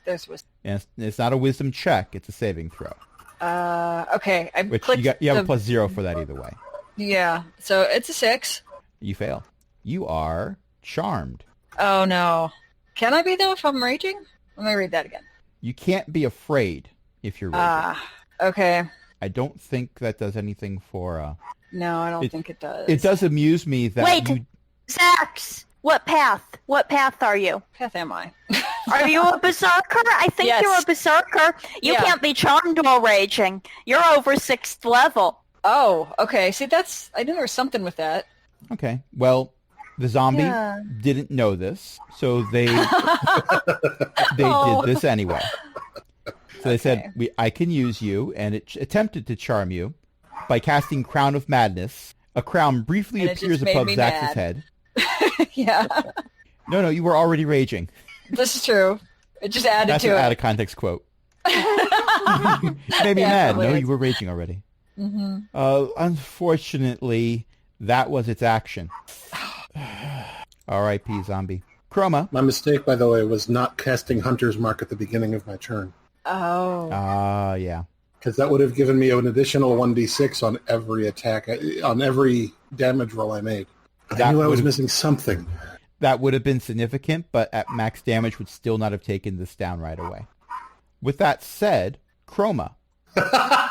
There's wisdom. And it's not a wisdom check, it's a saving throw. Okay, I Which clicked you have a the- plus 0 for that either way. Yeah, so it's a 6. You fail. You are charmed. Oh, no. Can I be, though, if I'm raging? Let me read that again. You can't be afraid if you're raging. Okay. I don't think that does anything for... No, I don't It- think it does. It does amuse me that Wait. you... Zax, what path? What path are you? Path am I? Are you a berserker? I think Yes. you're a berserker. You Yeah. can't be charmed while raging. You're over 6th level. Oh, okay. See, I knew there was something with that. Okay, well, the zombie Yeah. didn't know this, so they Oh. did this anyway. So they said, Okay. I can use you, and it attempted to charm you by casting Crown of Madness. A crown briefly And it just appears made above me Zax's mad. head. Yeah, No, you were already raging. this is true. It just added That's an to out it. of context quote. Made me Yeah, mad. probably No, is. you were raging already. Hmm. Unfortunately, that was its action. R.I.P. zombie. Chroma. My mistake, by the way, was not casting Hunter's Mark at the beginning of my turn. Oh. Yeah. Because that would have given me an additional 1d6 on every attack, on every damage roll I made. I That knew I was would've- missing something. That would have been significant, but at max damage would still not have taken this down right away. With that said, Chroma. I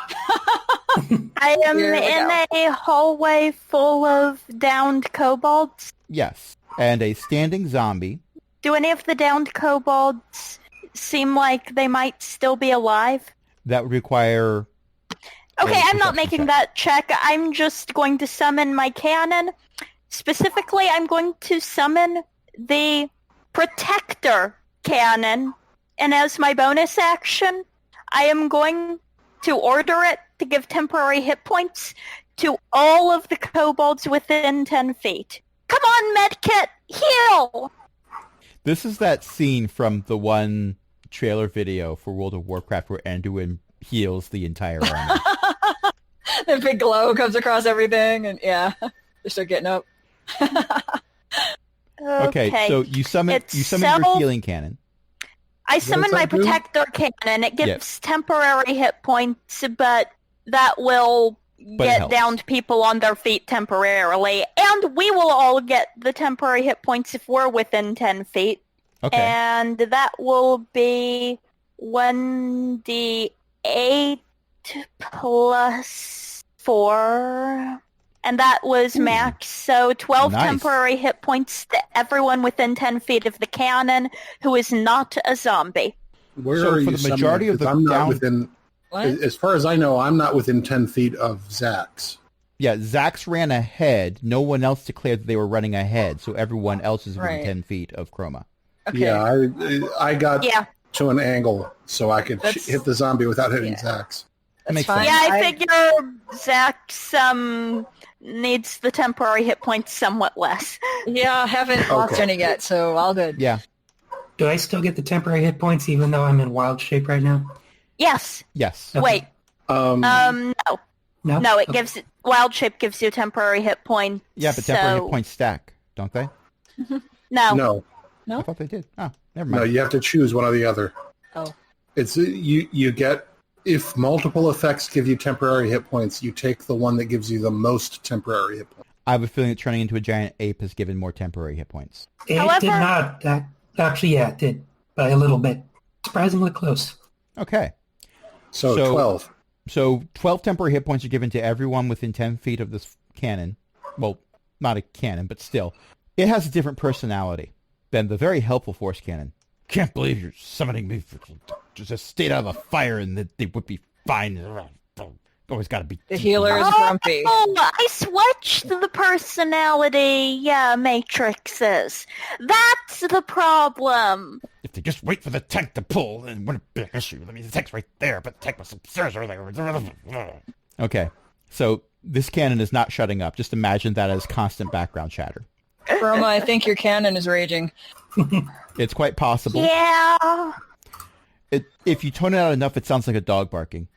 am Here we in go. a hallway full of downed kobolds. Yes. And a standing zombie. Do any of the downed kobolds seem like they might still be alive? That would require... Okay, a I'm not perception making check. that check. I'm just going to summon my cannon. Specifically, I'm going to summon the Protector cannon. And as my bonus action, I am going to order it to give temporary hit points to all of the kobolds within 10 feet. Come on, Medkit! Heal! This is that scene from the one trailer video for World of Warcraft where Anduin heals the entire army. The big glow comes across everything, and yeah, they start getting up. Okay, so you summon your healing cannon. I summon does my that do? protector cannon. It gives temporary hit points, but that will But it get helps. downed people on their feet temporarily. And we will all get the temporary hit points if we're within 10 feet. Okay. And that will be 1d8 plus 4. And that was max, so 12 Nice. temporary hit points to everyone within 10 feet of the cannon who is not a zombie. Where So are for you the summoning? majority of 'Cause the I'm not down- within. What? As far as I know, I'm not within 10 feet of Zax. Yeah, Zax ran ahead. No one else declared that they were running ahead, so everyone else is within Right. 10 feet of Chroma. Okay. Yeah, I got Yeah. to an angle so I could That's- hit the zombie without hitting Yeah. Zax. That's makes fine. sense. Yeah, I figure Zax needs the temporary hit points somewhat less. Yeah, I haven't lost Okay. any yet, so all good. Yeah. Do I still get the temporary hit points even though I'm in wild shape right now? Yes. Yes. Okay. Wait. Um, No. No? No, it Okay. gives wild shape gives you temporary hit points. Yeah, but temporary so- hit points stack, don't they? No. no, I thought they did. Oh, never no, mind. you have to choose one or the other. Oh. It's you get if multiple effects give you temporary hit points, you take the one that gives you the most temporary hit points. I have a feeling that turning into a giant ape has given more temporary hit points. It However- did not. Actually, yeah, it did. By a little bit. Surprisingly close. Okay. So, So- 12. So 12 temporary hit points are given to everyone within 10 feet of this cannon. Well, not a cannon, but still. It has a different personality than the very helpful force cannon. Can't believe you're summoning me for just stayed out of the fire and that they would be fine. Always got to be... The healer is grumpy. Oh, I switched the personality matrices. That's the problem. If they just wait for the tank to pull, then it wouldn't be an issue. I mean, the tank's right there, but the tank was upstairs earlier. Okay, so this cannon is not shutting up. Just imagine that as constant background chatter. Roma, I think your cannon is raging. It's quite possible. Yeah. If you tone it out enough, it sounds like a dog barking.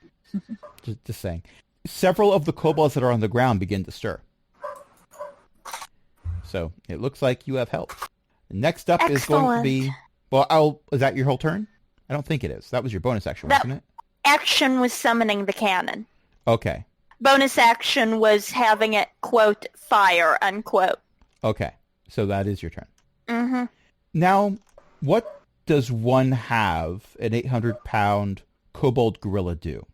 Just saying. Several of the kobolds that are on the ground begin to stir. So it looks like you have help. Next up is going to be... Well, is that your whole turn? I don't think it is. That was your bonus action, That- wasn't it? Action was summoning the cannon. Okay. Bonus action was having it, quote, fire, unquote. Okay. So that is your turn. Mm-hmm. Now, what does one have an 800-pound kobold gorilla do?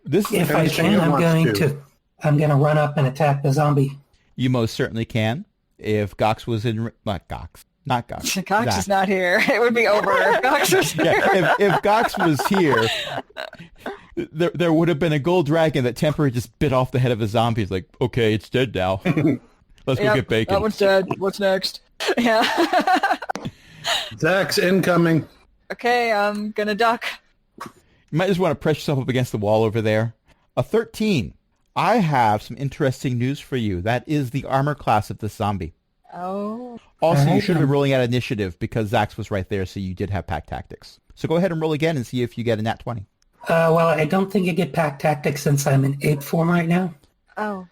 This is If I Anything can, it I'm wants going to run up and attack the zombie. You most certainly can. If Gox was in... Not Gox. Cox Zach. is not here. It would be over if Cox was here. Yeah, if Gox was here, there would have been a gold dragon that temporarily just bit off the head of a zombie. It's like, okay, it's dead now. Let's go Yep, get bacon. that one's dead. What's next? Yeah. Zax incoming. Okay, I'm gonna duck. You might just want to press yourself up against the wall over there. A 13. I have some interesting news for you. That is the armor class of the zombie. Oh. Also, you Alright, should have been then. rolling out initiative because Zax was right there, so you did have pack tactics. So go ahead and roll again and see if you get a nat 20. Well, I don't think you get pack tactics since I'm in ape form right now. Oh.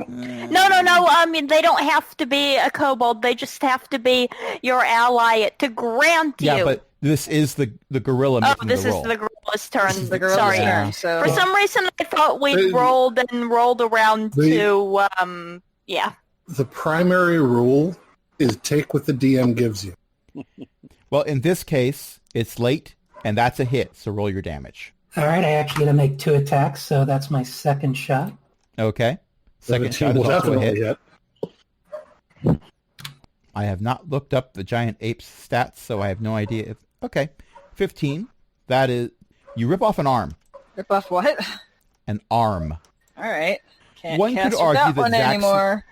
No. I mean, they don't have to be a kobold. They just have to be your ally to grant you. Yeah, but this is the gorilla Oh, making this the is roll. the gorilla's turn. This is the gorilla's Sorry. turn, so... For some reason, I thought we The- rolled around the- to, yeah. The primary rule is take what the DM gives you. Well, in this case, it's late, and that's a hit, so roll your damage. All right, I actually get to make 2 attacks, so that's my second shot. Okay. The Second team shot is will also a definitely hit. hit. I have not looked up the giant ape's stats, so I have no idea if... Okay. 15. That is... You rip off an arm. Rip off what? An arm. Alright. Can't One cast could with argue that that one Zax's- anymore.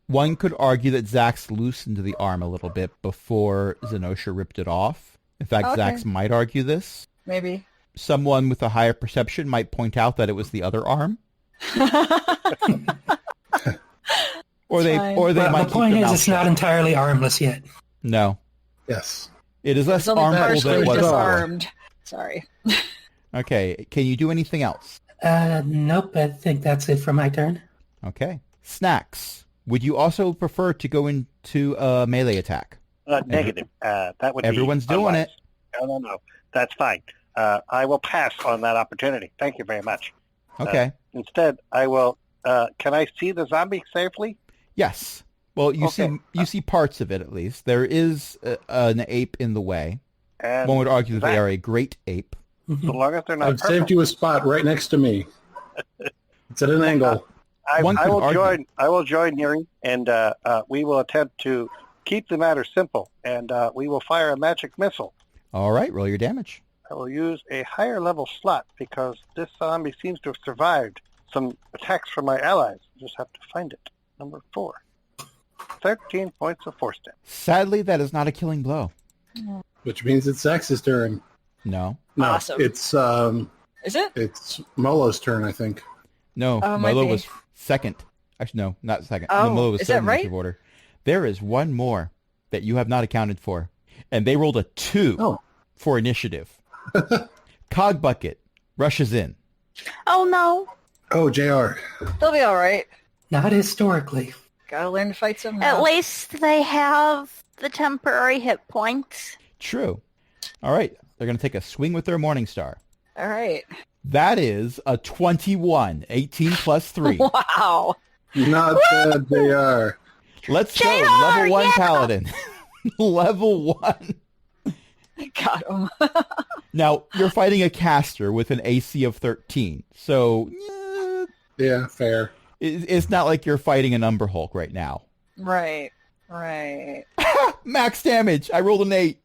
One could argue that Zax loosened the arm a little bit before Zenosha ripped it off. In fact, Okay. Zax might argue this. Maybe. Someone with a higher perception might point out that it was the other arm. Or they fine. or they Well, might the keep point their is mouth it's shut. not entirely armless yet. No. Yes. It is less It's only harmful partially than it was before. disarmed. Sorry. Okay, can you do anything else? Nope, I think that's it for my turn. Okay. Snacks. Would you also prefer to go into a melee attack? Negative. That would Everyone's be doing unwise. it. No. That's fine. I will pass on that opportunity. Thank you very much. Okay. Instead, I will. Can I see the zombie safely? Yes. Well, you Okay. see parts of it at least. There is an ape in the way. And One would argue that they that- are a great ape. so long as they're not I've purple. saved you a spot right next to me. It's at an angle. One I could will argue- join. I will join Neri, and we will attempt to keep the matter simple. And we will fire a magic missile. All right, roll your damage. I will use a higher level slot because this zombie seems to have survived some attacks from my allies. Just have to find it. Number 4. 13 points of force damage. Sadly, that is not a killing blow. Which means it's X's turn. No. No, Awesome. it's Is it? it's Molo's turn, I think. No, Oh, might Molo be. was second. Actually, no, not second. Oh, No, Molo was is that third in right? initiative order. There is one more that you have not accounted for, and they rolled a 2 Oh. for initiative. Cog Bucket rushes in. Oh no. Oh, JR. They'll be all right. Not historically. Gotta learn to fight somehow. At least they have the temporary hit points. True. All right, they're going to take a swing with their Morning Star. All right. That is a 21, 18 plus 3. Wow. Not bad, JR. Let's go, JR, level 1 yeah! Paladin. Level 1. Got him. Now, you're fighting a caster with an AC of 13, so Yeah, fair. it's not like you're fighting an Umber Hulk right now. Right. Right. Max damage! I rolled an 8.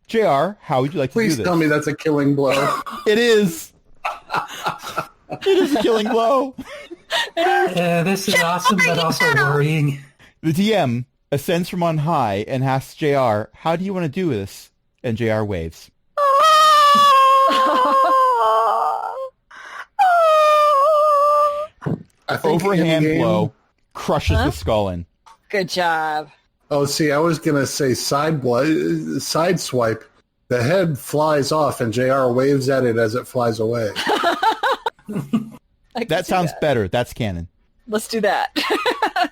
JR, how would you like to Please do this? tell me that's a killing blow. It is! It is a killing blow! This is awesome, but also worrying. The DM ascends from on high and asks JR, how do you want to do this? And JR waves. I think Overhand in-game- blow crushes the skull in. Good job. Oh, see, I was gonna say side swipe. The head flies off, and JR waves at it as it flies away. I can That see sounds better. That's canon. Let's do that.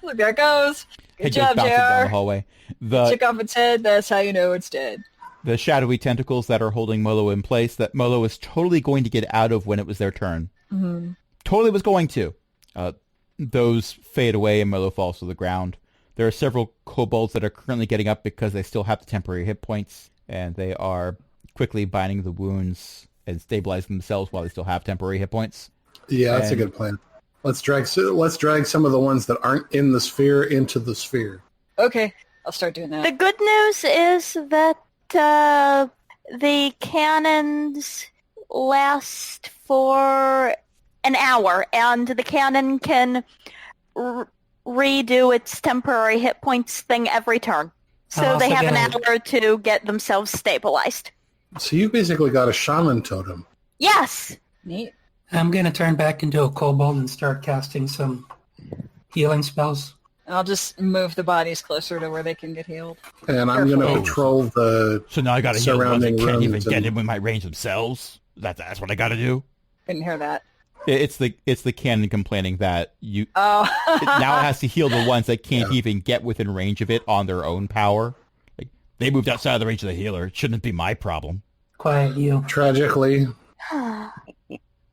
Look, there it goes. Good It job, goes bouncing down the JR. hallway. The Check off its head. That's how you know it's dead. the shadowy tentacles that are holding Molo in place that Molo was totally going to get out of when it was their turn. Mm-hmm. Totally was going to. Those fade away and Molo falls to the ground. There are several kobolds that are currently getting up because they still have the temporary hit points, and they are quickly binding the wounds and stabilizing themselves while they still have temporary hit points. Yeah, that's a And- good plan. Let's drag some of the ones that aren't in the sphere into the sphere. Okay, I'll start doing that. The good news is that the cannons last for an hour, and the cannon can redo its temporary hit points thing every turn. So I'll they also have an get hour to get themselves stabilized. So you basically got a shaman totem. Yes! Neat. I'm going to turn back into a kobold and start casting some healing spells. I'll just move the bodies closer to where they can get healed. And I'm going to Careful. patrol the... So now I got to heal the ones that Surrounding can't even rooms get and- in with my range themselves. That's what I got to do. Couldn't hear that. It's the cannon complaining that you Oh. now it has to heal the ones that can't Yeah. even get within range of it on their own power. Like they moved outside of the range of the healer. It shouldn't be my problem. Quiet you. Tragically,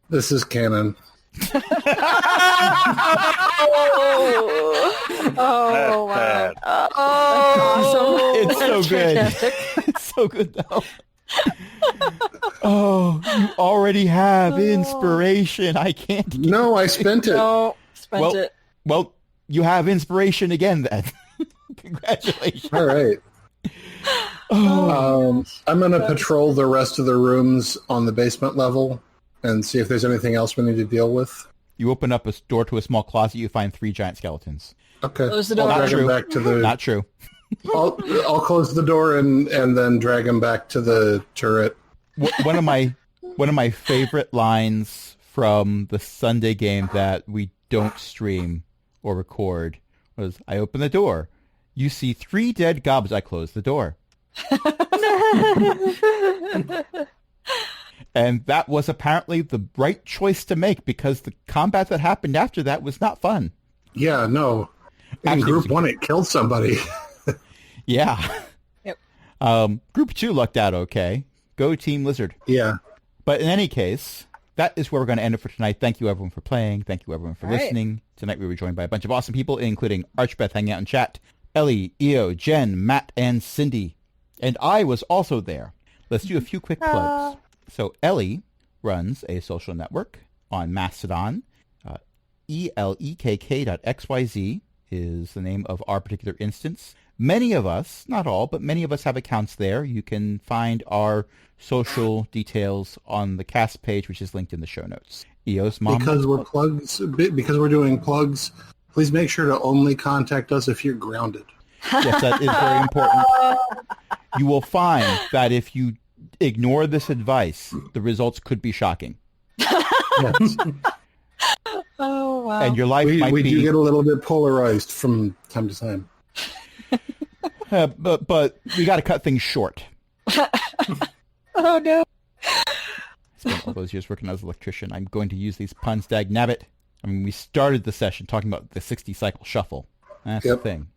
this is canon. Oh, That's wow. bad. Oh, It's so That's good. fantastic. It's so good though. Oh, you already have inspiration. I can't. No, I spent it. No, spent Well- it. Well, you have inspiration again then. Congratulations. All right. Oh, I'm going to patrol the rest of the rooms on the basement level and see if there's anything else we need to deal with. you open up a door to a small closet. You find 3 giant skeletons. Okay. Close the I'll door. drag Not him true. back to the... Not true. I'll close the door and then drag him back to the turret. One of my favorite lines from the Sunday game that we don't stream or record was, I open the door. You see 3 dead goblins. I close the door. And that was apparently the right choice to make because the combat that happened after that was not fun. Yeah, no. In Actually, Group 1, it killed somebody. Yeah. Yep. Group 2 lucked out okay. Go Team Lizard. Yeah. But in any case, that is where we're going to end it for tonight. Thank you, everyone, for playing. Thank you, everyone, for listening. Tonight we were joined by a bunch of awesome people, including Archbeth hanging out in chat, Ellie, Io, Jen, Matt, and Cindy. And I was also there. Let's do a few quick plugs. So Ellie runs a social network on Mastodon. ELEKK.xyz is the name of our particular instance. Many of us, not all, but many of us have accounts there. You can find our social details on the cast page, which is linked in the show notes. EO's mom. Because we're doing plugs, please make sure to only contact us if you're grounded. Yes, that is very important. You will find that if you ignore this advice, the results could be shocking. Yes. Oh, wow. And your life might We be... do get a little bit polarized from time to time. but we got to cut things short. Oh, no. I spent all those years working as an electrician. I'm going to use these puns, dag nabbit. I mean, we started the session talking about the 60-cycle shuffle. That's the thing.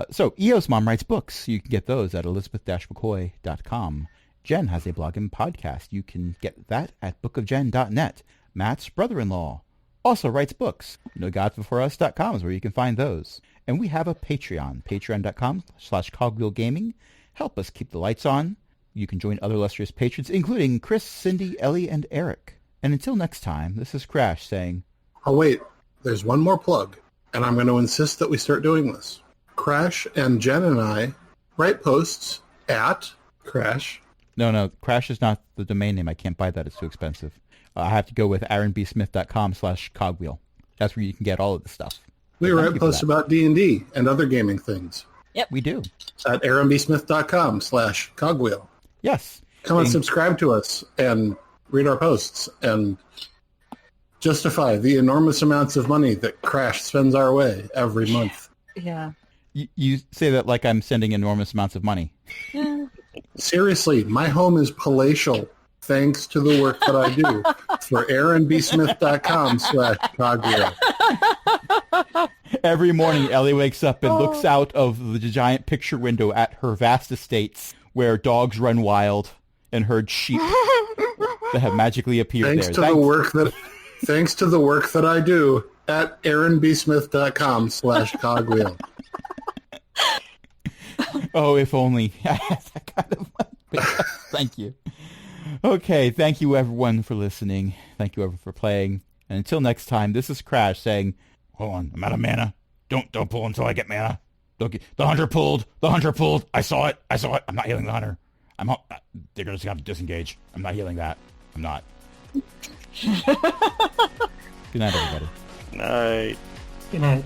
So, EO's mom writes books. You can get those at elizabeth-mccoy.com. Jen has a blog and podcast. You can get that at bookofjen.net. Matt's brother-in-law also writes books. NoGodsBeforeUs.com is where you can find those. And we have a Patreon, patreon.com/cogwheelgaming. Help us keep the lights on. You can join other illustrious patrons, including Chris, Cindy, Ellie, and Eric. And until next time, this is Crash saying... Oh, wait. There's one more plug, and I'm going to insist that we start doing this. Crash and Jen and I write posts at Crash. No, Crash is not the domain name. I can't buy that. It's too expensive. I have to go with aaronbsmith.com/cogwheel. That's where you can get all of the stuff. We write posts about D&D and other gaming things. Yep. We do. At aaronbsmith.com/cogwheel. Yes. Come and subscribe to us and read our posts and justify the enormous amounts of money that Crash spends our way every month. Yeah. You say that like I'm sending enormous amounts of money. Yeah. Seriously, my home is palatial thanks to the work that I do for aaronbsmith.com/cogwheel. Every morning, Ellie wakes up and looks out of the giant picture window at her vast estates where dogs run wild and herd sheep that have magically appeared Thanks there. to the work that I do at aaronbsmith.com/cogwheel. Oh, if only I had that kind of money. Thank you. Okay, thank you everyone for listening. Thank you everyone for playing. And until next time, this is Crash saying, hold on, I'm out of mana. Don't pull until I get mana. The hunter pulled. I saw it. I'm not healing the hunter. They're just going to disengage. I'm not healing that. I'm not. Good night, everybody. Night. Good night.